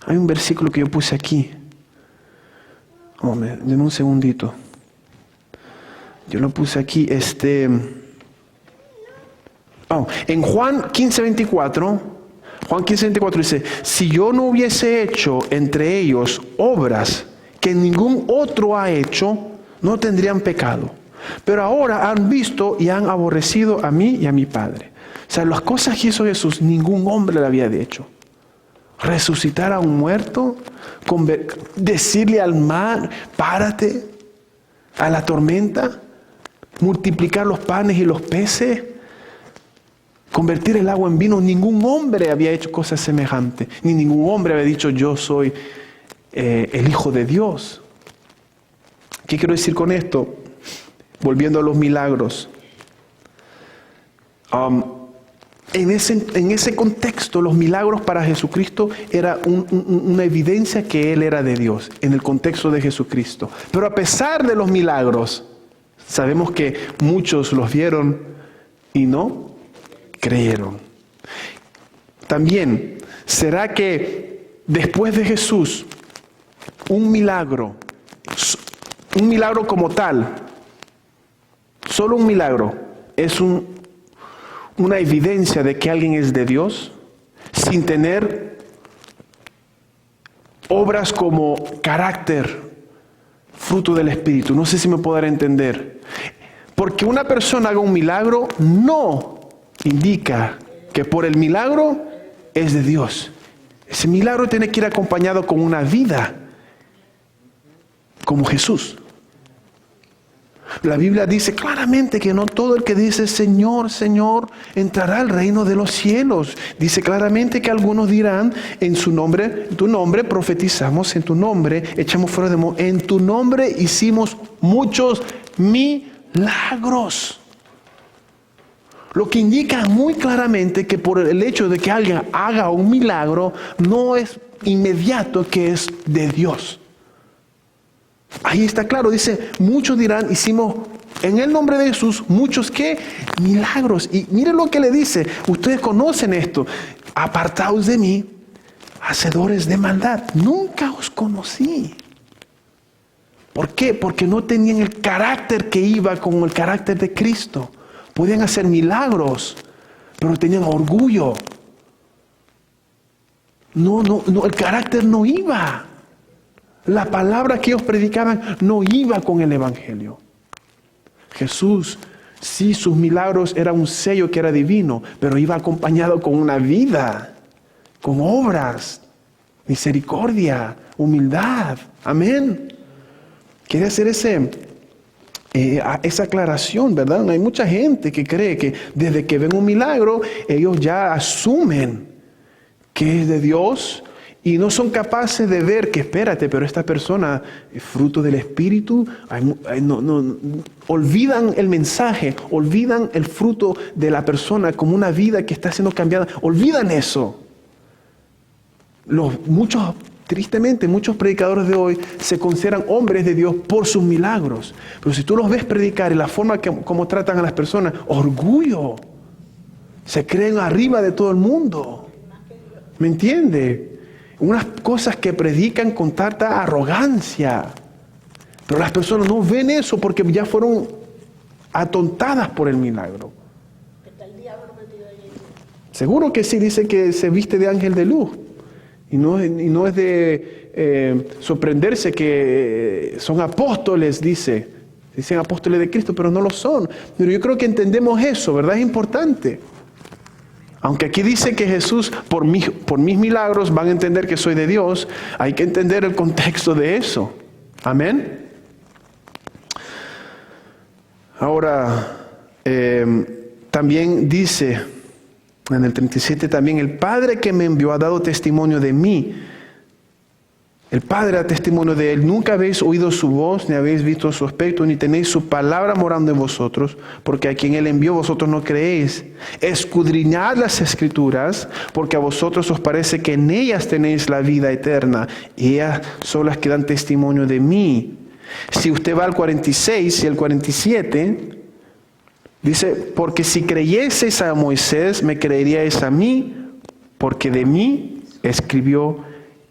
hay un versículo que yo puse aquí. Denme un segundito. Yo lo puse aquí, en Juan 15:24 dice, si yo no hubiese hecho entre ellos obras que ningún otro ha hecho, no tendrían pecado. Pero ahora han visto y han aborrecido a mí y a mi Padre. O sea, las cosas que hizo Jesús, ningún hombre le había hecho. Resucitar a un muerto, decirle al mar, párate, a la tormenta, multiplicar los panes y los peces. Convertir el agua en vino, ningún hombre había hecho cosas semejantes, ni ningún hombre había dicho yo soy el Hijo de Dios. ¿Qué quiero decir con esto? Volviendo a los milagros. En ese contexto, los milagros para Jesucristo era una evidencia que Él era de Dios, en el contexto de Jesucristo. Pero a pesar de los milagros, sabemos que muchos los vieron y no creyeron. También, ¿será que después de Jesús, un milagro como tal, solo un milagro, es una evidencia de que alguien es de Dios, sin tener obras como carácter, fruto del Espíritu? No sé si me podrá entender. Porque una persona haga un milagro no indica que por el milagro es de Dios. Ese milagro tiene que ir acompañado con una vida como Jesús. La Biblia dice claramente que no todo el que dice Señor, Señor, entrará al reino de los cielos. Dice claramente que algunos dirán en su nombre, en tu nombre profetizamos, en tu nombre echamos fuera demonios, en tu nombre hicimos muchos milagros. Lo que indica muy claramente que por el hecho de que alguien haga un milagro, no es inmediato que es de Dios. Ahí está claro, dice, muchos dirán, hicimos en el nombre de Jesús, muchos ¿qué? Milagros. Y miren lo que le dice, ustedes conocen esto, apartaos de mí, hacedores de maldad, nunca os conocí. ¿Por qué? Porque no tenían el carácter que iba con el carácter de Cristo. Podían hacer milagros, pero tenían orgullo. No, el carácter no iba. La palabra que ellos predicaban no iba con el Evangelio. Jesús, sí, sus milagros eran un sello que era divino, pero iba acompañado con una vida, con obras, misericordia, humildad. Amén. Quiere hacer esa aclaración, ¿verdad? Hay mucha gente que cree que desde que ven un milagro, ellos ya asumen que es de Dios y no son capaces de ver que, espérate, pero esta persona es fruto del Espíritu. Olvidan el mensaje, olvidan el fruto de la persona como una vida que está siendo cambiada. Olvidan eso. Tristemente, muchos predicadores de hoy se consideran hombres de Dios por sus milagros. Pero si tú los ves predicar y la forma como tratan a las personas, orgullo. Se creen arriba de todo el mundo. ¿Me entiende? Unas cosas que predican con tanta arrogancia. Pero las personas no ven eso porque ya fueron atontadas por el milagro. Está el diablo metido allí. Seguro que sí, dice que se viste de ángel de luz. Y no es de sorprenderse que son apóstoles, dicen apóstoles de Cristo, pero no lo son. Pero yo creo que entendemos eso, ¿verdad? Es importante. Aunque aquí dice que Jesús, por mis milagros, van a entender que soy de Dios, hay que entender el contexto de eso. Amén. Ahora, también dice en el 37, también el Padre que me envió ha dado testimonio de mí. El Padre da testimonio de Él. Nunca habéis oído su voz, ni habéis visto su aspecto, ni tenéis su palabra morando en vosotros, porque a quien Él envió vosotros no creéis. Escudriñad las Escrituras, porque a vosotros os parece que en ellas tenéis la vida eterna, y ellas son las que dan testimonio de mí. Si usted va al 46 y al 47, dice, porque si creyeseis a Moisés, me creeríais a mí, porque de mí escribió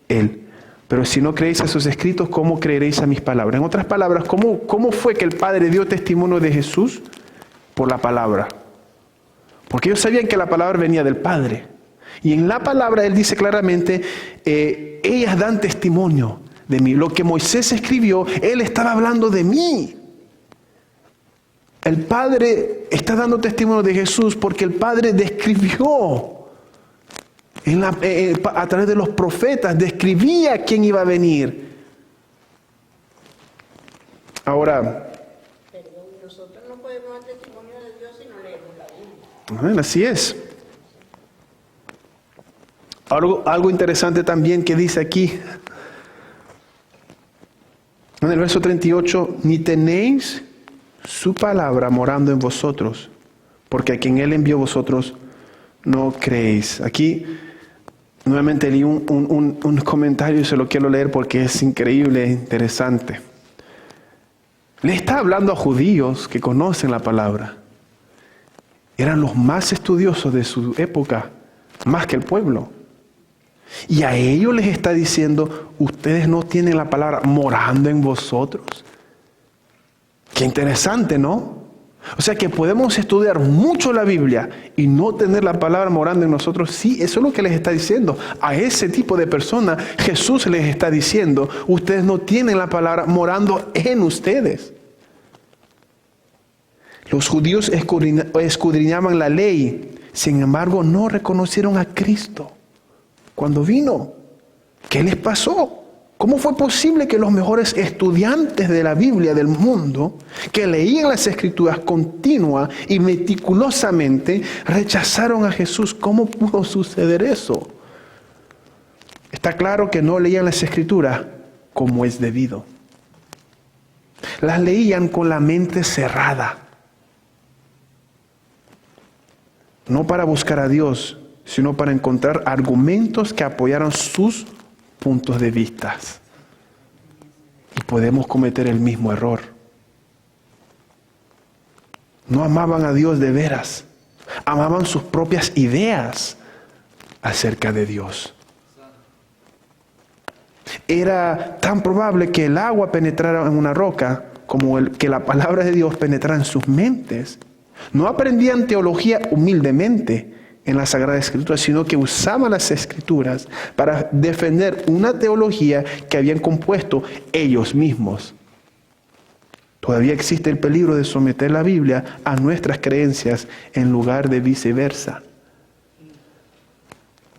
él. Pero si no creéis a sus escritos, ¿cómo creeréis a mis palabras? En otras palabras, ¿cómo fue que el Padre dio testimonio de Jesús? Por la palabra. Porque ellos sabían que la palabra venía del Padre. Y en la palabra Él dice claramente, ellas dan testimonio de mí. Lo que Moisés escribió, Él estaba hablando de mí. El Padre está dando testimonio de Jesús porque el Padre describió a través de los profetas, describía quién iba a venir. Ahora, Perdón, nosotros no podemos dar testimonio de Dios si no leemos la Biblia. así es. Algo interesante también que dice aquí, en el verso 38, ni tenéis su palabra morando en vosotros, porque a quien Él envió vosotros no creéis. Aquí nuevamente leí un comentario y se lo quiero leer porque es increíble e interesante. Le está hablando a judíos que conocen la palabra. Eran los más estudiosos de su época, más que el pueblo. Y a ellos les está diciendo, ustedes no tienen la palabra morando en vosotros. Qué interesante, ¿no? O sea que podemos estudiar mucho la Biblia y no tener la palabra morando en nosotros. Sí, eso es lo que les está diciendo. A ese tipo de personas Jesús les está diciendo, ustedes no tienen la palabra morando en ustedes. Los judíos escudriñaban la ley, sin embargo no reconocieron a Cristo cuando vino. ¿Qué les pasó? ¿Cómo fue posible que los mejores estudiantes de la Biblia del mundo, que leían las Escrituras continua y meticulosamente, rechazaron a Jesús? ¿Cómo pudo suceder eso? Está claro que no leían las Escrituras como es debido. Las leían con la mente cerrada. No para buscar a Dios, sino para encontrar argumentos que apoyaran sus puntos de vista. Y podemos cometer el mismo error. No amaban a Dios de veras. Amaban sus propias ideas acerca de Dios. Era tan probable que el agua penetrara en una roca como que la palabra de Dios penetrara en sus mentes. No aprendían teología humildemente en la Sagrada Escritura, sino que usaban las Escrituras para defender una teología que habían compuesto ellos mismos. Todavía existe el peligro de someter la Biblia a nuestras creencias en lugar de viceversa.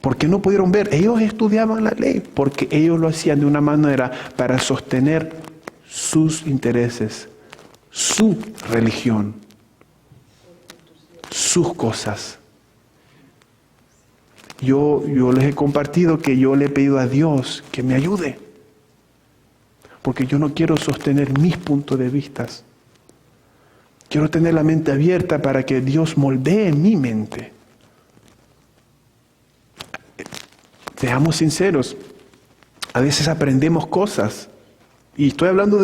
¿Por qué no pudieron ver? Ellos estudiaban la ley porque ellos lo hacían de una manera para sostener sus intereses, su religión, sus cosas. Yo les he compartido que yo le he pedido a Dios que me ayude, porque yo no quiero sostener mis puntos de vista. Quiero tener la mente abierta para que Dios moldee mi mente. Seamos sinceros, a veces aprendemos cosas, y estoy hablando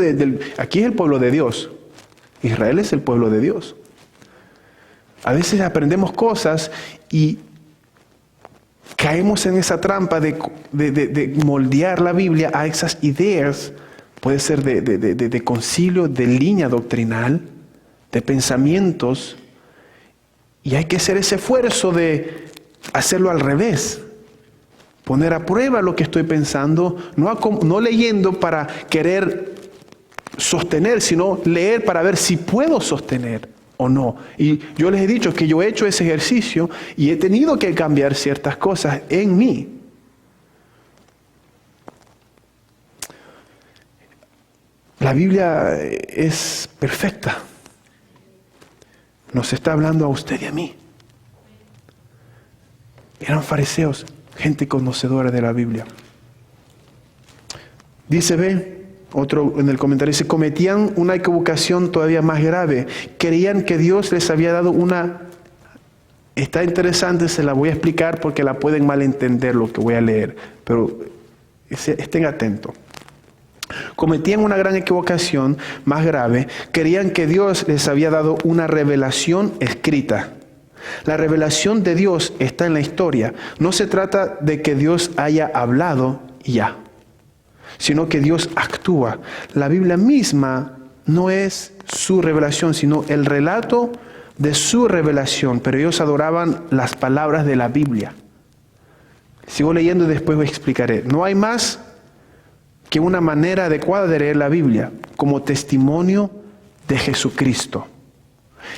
aquí es el pueblo de Dios, Israel es el pueblo de Dios. A veces aprendemos cosas y caemos en esa trampa de moldear la Biblia a esas ideas, puede ser de concilio, de línea doctrinal, de pensamientos, y hay que hacer ese esfuerzo de hacerlo al revés, poner a prueba lo que estoy pensando, no leyendo para querer sostener, sino leer para ver si puedo sostener o no. Y yo les he dicho que yo he hecho ese ejercicio y he tenido que cambiar ciertas cosas en mí. La Biblia es perfecta. Nos está hablando a usted y a mí. Eran fariseos, gente conocedora de la Biblia. Dice, otro en el comentario dice, cometían una equivocación todavía más grave. Creían que Dios les había dado está interesante, se la voy a explicar porque la pueden malentender lo que voy a leer, pero estén atentos. Cometían una gran equivocación más grave. Creían que Dios les había dado una revelación escrita. La revelación de Dios está en la historia. No se trata de que Dios haya hablado y ya, sino que Dios actúa. La Biblia misma no es su revelación, sino el relato de su revelación, pero ellos adoraban las palabras de la Biblia. Sigo leyendo y después os explicaré. No hay más que una manera adecuada de leer la Biblia, como testimonio de Jesucristo.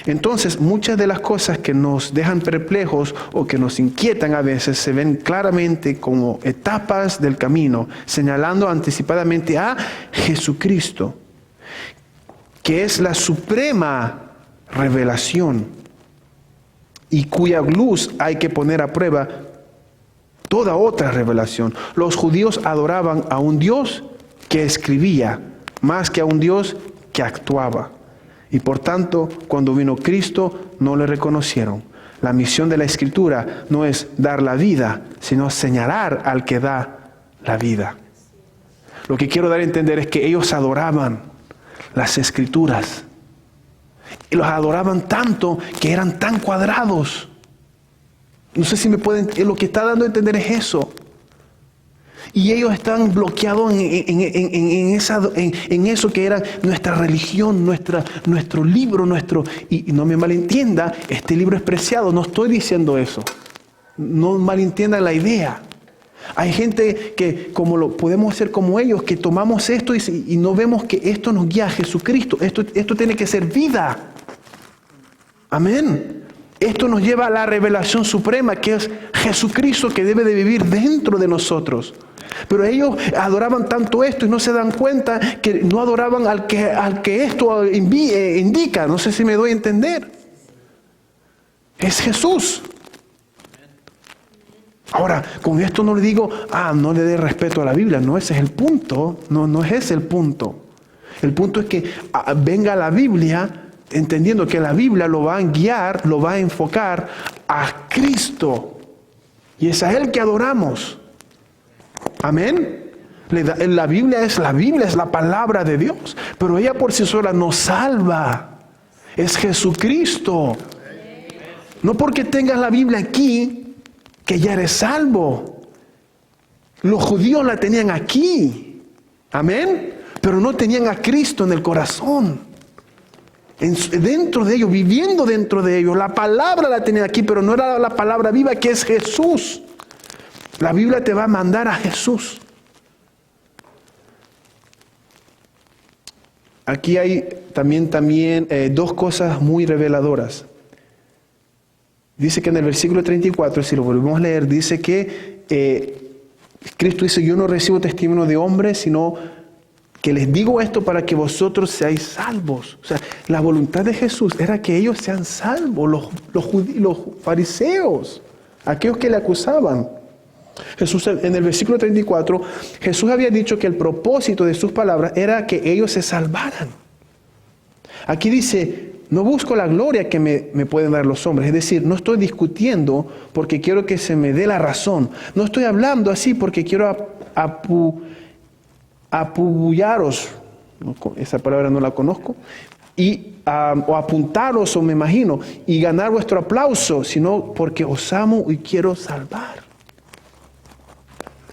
Entonces, muchas de las cosas que nos dejan perplejos o que nos inquietan a veces se ven claramente como etapas del camino, señalando anticipadamente a Jesucristo, que es la suprema revelación y cuya luz hay que poner a prueba toda otra revelación. Los judíos adoraban a un Dios que escribía, más que a un Dios que actuaba. Y por tanto, cuando vino Cristo, no le reconocieron. La misión de la Escritura no es dar la vida, sino señalar al que da la vida. Lo que quiero dar a entender es que ellos adoraban las Escrituras. Y los adoraban tanto que eran tan cuadrados. No sé si me pueden... Lo que está dando a entender es eso. Y ellos estaban bloqueados en eso que era nuestra religión, nuestro libro, y no me malentienda, este libro es preciado, no estoy diciendo eso. No malentiendan la idea. Hay gente que podemos ser como ellos, que tomamos esto y no vemos que esto nos guía a Jesucristo. Esto tiene que ser vida. Amén. Esto nos lleva a la revelación suprema, que es Jesucristo, que debe de vivir dentro de nosotros. Pero ellos adoraban tanto esto y no se dan cuenta que no adoraban al que esto indica. No sé si me doy a entender. Es Jesús. Ahora, con esto no le digo, no le dé respeto a la Biblia. No, ese es el punto. No es ese el punto. El punto es que venga la Biblia, entendiendo que la Biblia lo va a guiar, lo va a enfocar a Cristo. Y es a Él que adoramos. Amén. La Biblia es la palabra de Dios. Pero ella por sí sola nos salva. Es Jesucristo. No porque tengas la Biblia aquí, que ya eres salvo. Los judíos la tenían aquí. Amén. Pero no tenían a Cristo en el corazón. Dentro de ellos, viviendo dentro de ellos. La palabra la tenían aquí, pero no era la palabra viva, que es Jesús. La Biblia te va a mandar a Jesús. Aquí hay también dos cosas muy reveladoras. Dice que en el versículo 34, si lo volvemos a leer, dice que Cristo dice, yo no recibo testimonio de hombres, sino que les digo esto para que vosotros seáis salvos. O sea, la voluntad de Jesús era que ellos sean salvos, los fariseos, aquellos que le acusaban. Jesús, en el versículo 34, Jesús había dicho que el propósito de sus palabras era que ellos se salvaran. Aquí dice, no busco la gloria que me pueden dar los hombres. Es decir, no estoy discutiendo porque quiero que se me dé la razón. No estoy hablando así porque quiero apubullaros, esa palabra no la conozco, o apuntaros, o me imagino, y ganar vuestro aplauso, sino porque os amo y quiero salvar.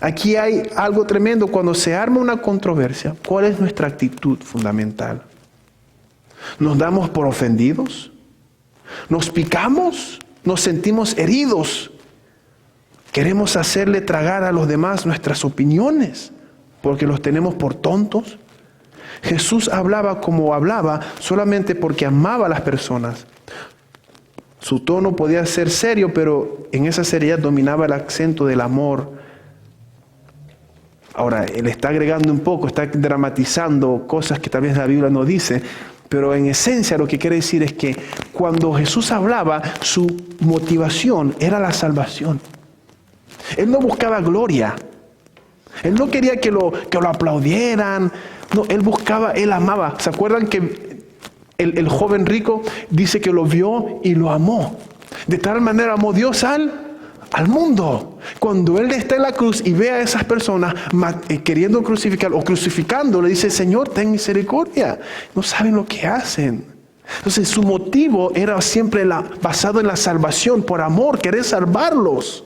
Aquí hay algo tremendo. Cuando se arma una controversia, ¿cuál es nuestra actitud fundamental? ¿Nos damos por ofendidos? ¿Nos picamos? ¿Nos sentimos heridos? ¿Queremos hacerle tragar a los demás nuestras opiniones porque los tenemos por tontos? Jesús hablaba como hablaba solamente porque amaba a las personas. Su tono podía ser serio, pero en esa seriedad dominaba el acento del amor. Ahora, él está agregando un poco, está dramatizando cosas que tal vez la Biblia no dice, pero en esencia lo que quiere decir es que cuando Jesús hablaba, su motivación era la salvación. Él no buscaba gloria. Él no quería que lo aplaudieran. No, él amaba. ¿Se acuerdan que el joven rico dice que lo vio y lo amó? De tal manera amó Dios al mundo. Cuando Él está en la cruz y ve a esas personas queriendo crucificar o crucificando, le dice, Señor, ten misericordia. No saben lo que hacen. Entonces su motivo era siempre basado en la salvación, por amor, querer salvarlos.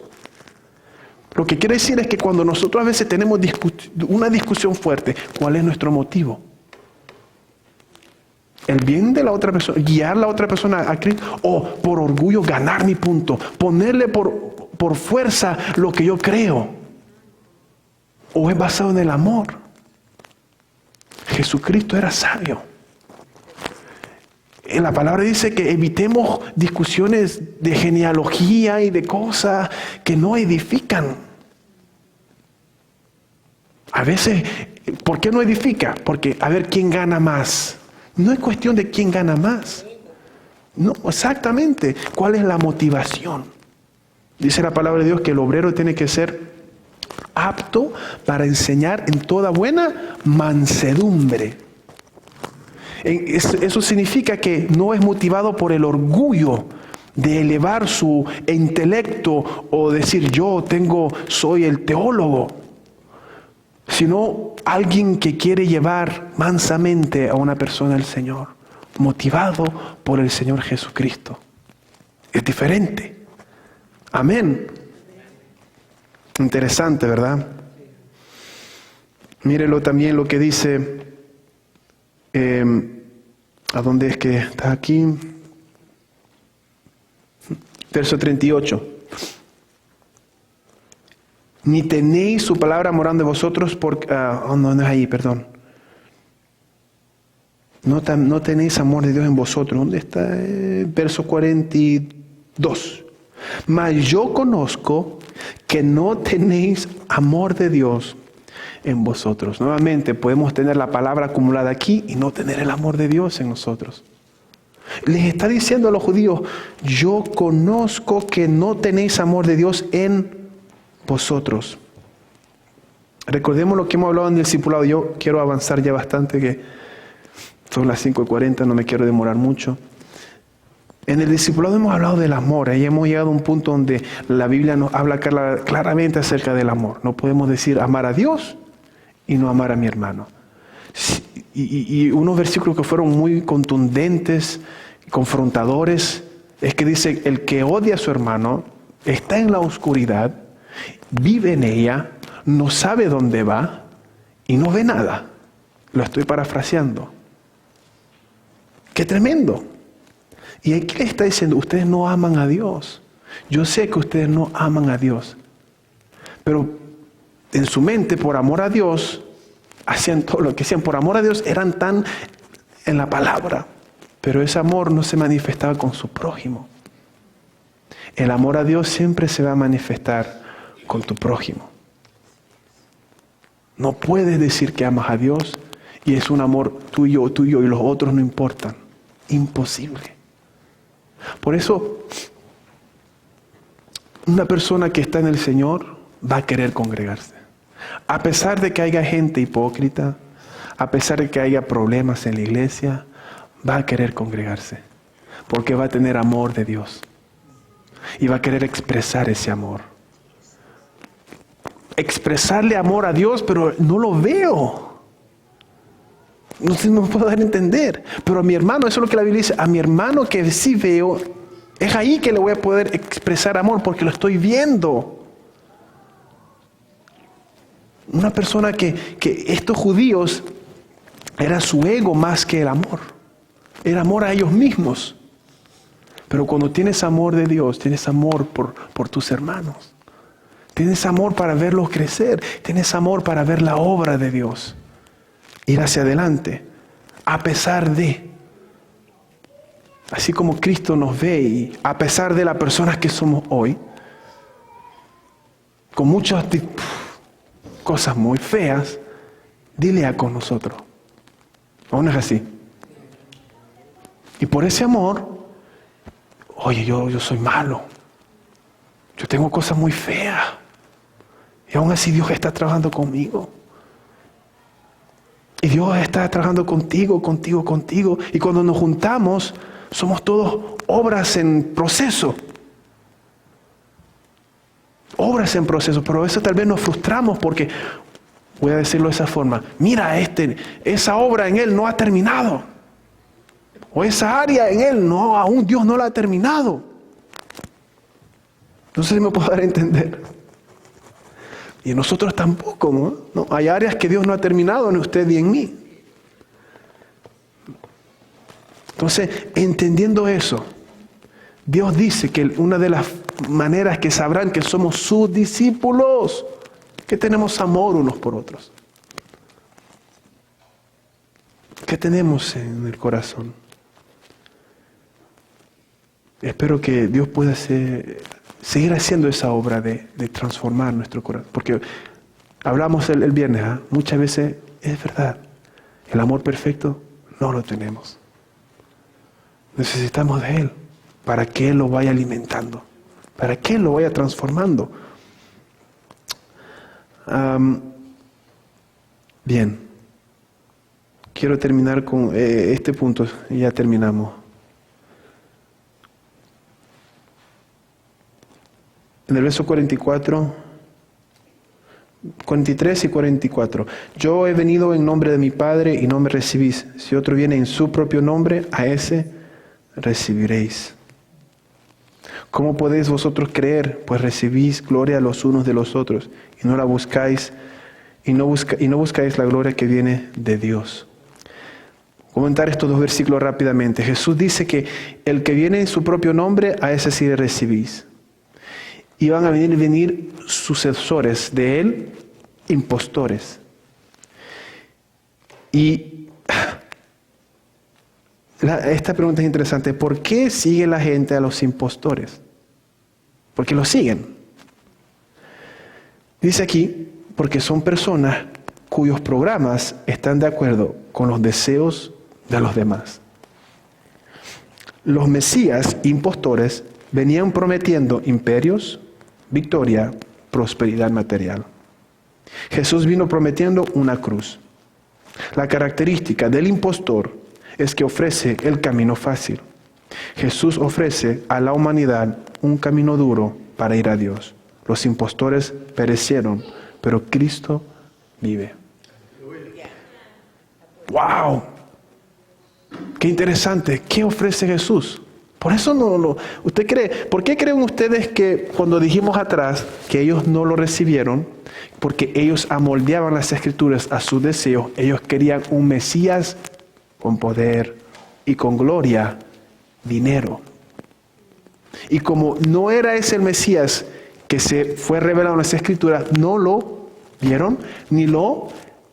Lo que quiere decir es que cuando nosotros a veces tenemos una discusión fuerte, ¿cuál es nuestro motivo? El bien de la otra persona, guiar a la otra persona a Cristo, o por orgullo ganar mi punto, ponerle por fuerza lo que yo creo, o es basado en el amor. Jesucristo era sabio. En la palabra dice que evitemos discusiones de genealogía y de cosas que no edifican. A veces, ¿por qué no edifica? Porque a ver quién gana más. No es cuestión de quién gana más. No, exactamente. ¿Cuál es la motivación? Dice la palabra de Dios que el obrero tiene que ser apto para enseñar en toda buena mansedumbre. Eso significa que no es motivado por el orgullo de elevar su intelecto o decir soy el teólogo, sino alguien que quiere llevar mansamente a una persona al Señor, motivado por el Señor Jesucristo. Es diferente. Amén. Interesante, ¿verdad? Mírelo también lo que dice, ¿a dónde es que está aquí? Verso 38. Ni tenéis su palabra morando en vosotros, porque, no es ahí, perdón. No tenéis amor de Dios en vosotros. ¿Dónde está? Verso 42. Mas yo conozco que no tenéis amor de Dios en vosotros. Nuevamente, podemos tener la palabra acumulada aquí y no tener el amor de Dios en nosotros. Les está diciendo a los judíos, yo conozco que no tenéis amor de Dios en vosotros. Recordemos lo que hemos hablado en el discipulado. Yo quiero avanzar ya bastante, que son las 5:40, no me quiero demorar mucho. En el discipulado hemos hablado del amor. Ahí hemos llegado a un punto donde la Biblia nos habla claramente acerca del amor. No podemos decir amar a Dios y no amar a mi hermano. Y unos versículos que fueron muy contundentes, confrontadores, es que dice, el que odia a su hermano está en la oscuridad, vive en ella, no sabe dónde va y no ve nada. Lo estoy parafraseando. ¡Qué tremendo! Y aquí le está diciendo, ustedes no aman a Dios. Yo sé que ustedes no aman a Dios. Pero en su mente, por amor a Dios, hacían todo lo que hacían. Por amor a Dios eran tan en la palabra. Pero ese amor no se manifestaba con su prójimo. El amor a Dios siempre se va a manifestar con tu prójimo. No puedes decir que amas a Dios y es un amor tuyo y los otros no importan. Imposible. Por eso, una persona que está en el Señor va a querer congregarse. A pesar de que haya gente hipócrita, a pesar de que haya problemas en la iglesia, va a querer congregarse. Porque va a tener amor de Dios. Y va a querer expresar ese amor. Expresarle amor a Dios, pero no lo veo. No sé, no puedo dar a entender. Pero a mi hermano, eso es lo que la Biblia dice, a mi hermano que sí veo, es ahí que le voy a poder expresar amor, porque lo estoy viendo. Una persona que estos judíos, era su ego más que el amor. Era amor a ellos mismos. Pero cuando tienes amor de Dios, tienes amor por tus hermanos. Tienes amor para verlos crecer. Tienes amor para ver la obra de Dios. Ir hacia adelante, a pesar de. Así como Cristo nos ve y a pesar de las personas que somos hoy, con muchas cosas muy feas, dile con nosotros. ¿O no es así? Y por ese amor, oye, yo soy malo. Yo tengo cosas muy feas. Y aún así Dios está trabajando conmigo. Y Dios está trabajando contigo. Y cuando nos juntamos, somos todos obras en proceso. Obras en proceso. Pero a veces tal vez nos frustramos porque, voy a decirlo de esa forma, mira, esa obra en él no ha terminado. O esa área en él, aún Dios no la ha terminado. No sé si me puedo dar a entender. Y nosotros tampoco, ¿no? Hay áreas que Dios no ha terminado en usted y en mí. Entonces, entendiendo eso, Dios dice que una de las maneras que sabrán que somos sus discípulos, que tenemos amor unos por otros. ¿Qué tenemos en el corazón? Espero que Dios pueda seguir haciendo esa obra de transformar nuestro corazón. Porque hablamos el viernes, muchas veces es verdad, el amor perfecto no lo tenemos. Necesitamos de Él para que Él lo vaya alimentando, para que Él lo vaya transformando. Bien, quiero terminar con este punto y ya terminamos. En el verso 43 y 44. Yo he venido en nombre de mi Padre y no me recibís. Si otro viene en su propio nombre, a ese recibiréis. ¿Cómo podéis vosotros creer? Pues recibís gloria los unos de los otros y no la buscáis y no buscáis la gloria que viene de Dios. Comentar estos dos versículos rápidamente. Jesús dice que el que viene en su propio nombre, a ese sí le recibís. Y van a venir sucesores de él, impostores. Y esta pregunta es interesante. ¿Por qué sigue la gente a los impostores? Porque los siguen. Dice aquí, porque son personas cuyos programas están de acuerdo con los deseos de los demás. Los mesías impostores venían prometiendo imperios, victoria, prosperidad material. Jesús vino prometiendo una cruz. La característica del impostor es que ofrece el camino fácil. Jesús ofrece a la humanidad un camino duro para ir a Dios. Los impostores perecieron, pero Cristo vive. ¡Wow! ¡Qué interesante! ¿Qué ofrece Jesús? Por eso ¿usted cree? ¿Por qué creen ustedes que cuando dijimos atrás que ellos no lo recibieron? Porque ellos amoldeaban las Escrituras a sus deseos. Ellos querían un Mesías con poder y con gloria, dinero. Y como no era ese el Mesías que se fue revelado en las Escrituras, no lo vieron ni lo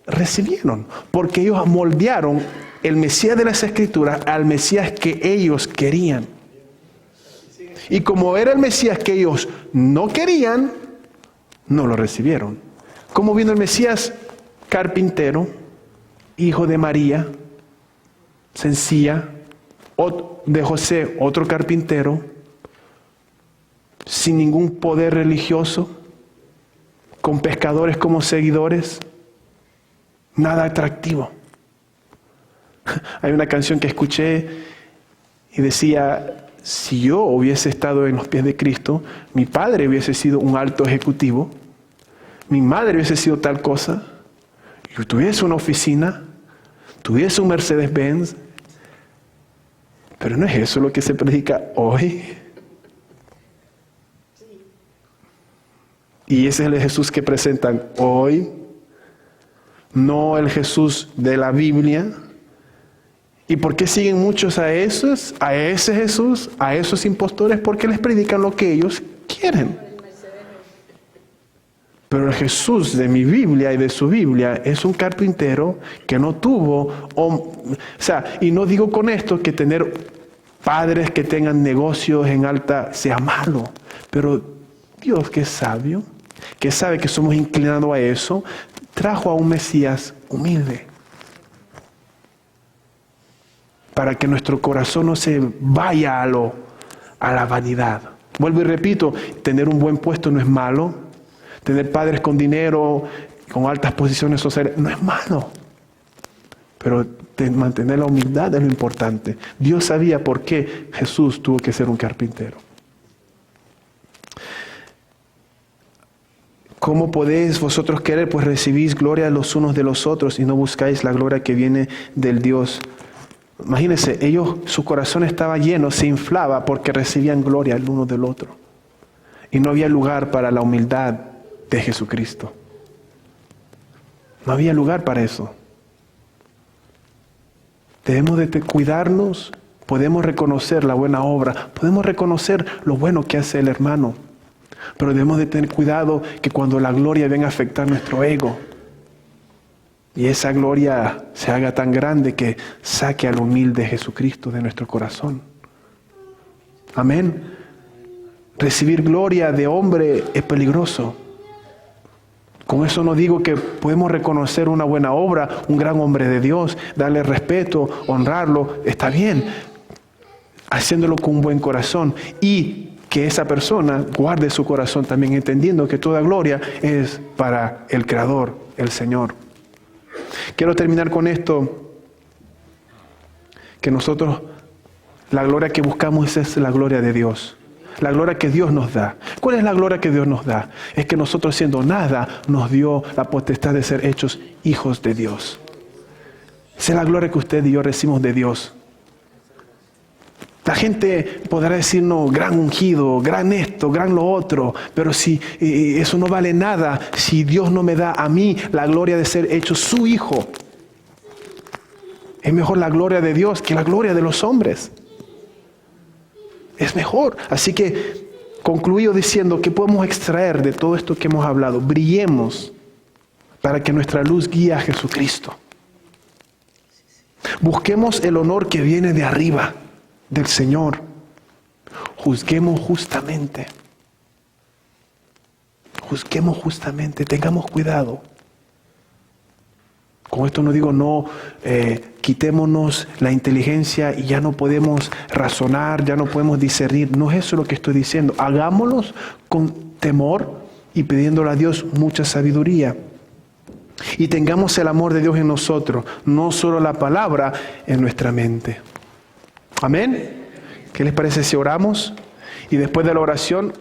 recibieron. Porque ellos amoldearon el Mesías de las Escrituras al Mesías que ellos querían. Y como era el Mesías que ellos no querían, no lo recibieron. ¿Cómo vino el Mesías? Carpintero, hijo de María, sencilla, de José, otro carpintero, sin ningún poder religioso, con pescadores como seguidores, nada atractivo. Hay una canción que escuché y decía, si yo hubiese estado en los pies de Cristo, mi padre hubiese sido un alto ejecutivo, mi madre hubiese sido tal cosa, yo tuviese una oficina, tuviese un Mercedes-Benz, pero no es eso lo que se predica hoy. Y ese es el Jesús que presentan hoy, no el Jesús de la Biblia. ¿Y por qué siguen muchos a ese Jesús, a esos impostores? Porque les predican lo que ellos quieren. Pero el Jesús de mi Biblia y de su Biblia es un carpintero que no tuvo, y no digo con esto que tener padres que tengan negocios en alta sea malo, pero Dios, que es sabio, que sabe que somos inclinados a eso, trajo a un Mesías humilde. Para que nuestro corazón no se vaya a la vanidad. Vuelvo y repito, tener un buen puesto no es malo. Tener padres con dinero, con altas posiciones sociales, no es malo. Pero mantener la humildad es lo importante. Dios sabía por qué Jesús tuvo que ser un carpintero. ¿Cómo podéis vosotros querer? Pues recibís gloria los unos de los otros y no buscáis la gloria que viene del Dios. Imagínense, su corazón estaba lleno, se inflaba porque recibían gloria el uno del otro. Y no había lugar para la humildad de Jesucristo. No había lugar para eso. Debemos de cuidarnos, podemos reconocer la buena obra, podemos reconocer lo bueno que hace el hermano, pero debemos de tener cuidado que cuando la gloria venga a afectar nuestro ego, y esa gloria se haga tan grande que saque al humilde Jesucristo de nuestro corazón. Amén. Recibir gloria de hombre es peligroso. Con eso no digo que podemos reconocer una buena obra, un gran hombre de Dios, darle respeto, honrarlo, está bien, haciéndolo con un buen corazón. Y que esa persona guarde su corazón también entendiendo que toda gloria es para el Creador, el Señor. Quiero terminar con esto, que nosotros, la gloria que buscamos es la gloria de Dios. La gloria que Dios nos da. ¿Cuál es la gloria que Dios nos da? Es que nosotros siendo nada nos dio la potestad de ser hechos hijos de Dios. Esa es la gloria que usted y yo recibimos de Dios. La gente podrá decirnos gran ungido, gran esto, gran lo otro, pero si eso no vale nada, si Dios no me da a mí la gloria de ser hecho su hijo. Es mejor la gloria de Dios que la gloria de los hombres. Es mejor. Así que concluyo diciendo que podemos extraer de todo esto que hemos hablado. Brillemos para que nuestra luz guíe a Jesucristo. Busquemos el honor que viene de arriba, del Señor. Juzguemos justamente. Juzguemos justamente. Tengamos cuidado. Con esto no digo quitémonos la inteligencia y ya no podemos razonar, ya no podemos discernir. No es eso lo que estoy diciendo. Hagámoslos con temor y pidiéndole a Dios mucha sabiduría. Y tengamos el amor de Dios en nosotros, no solo la palabra en nuestra mente. Amén. ¿Qué les parece si oramos? Y después de la oración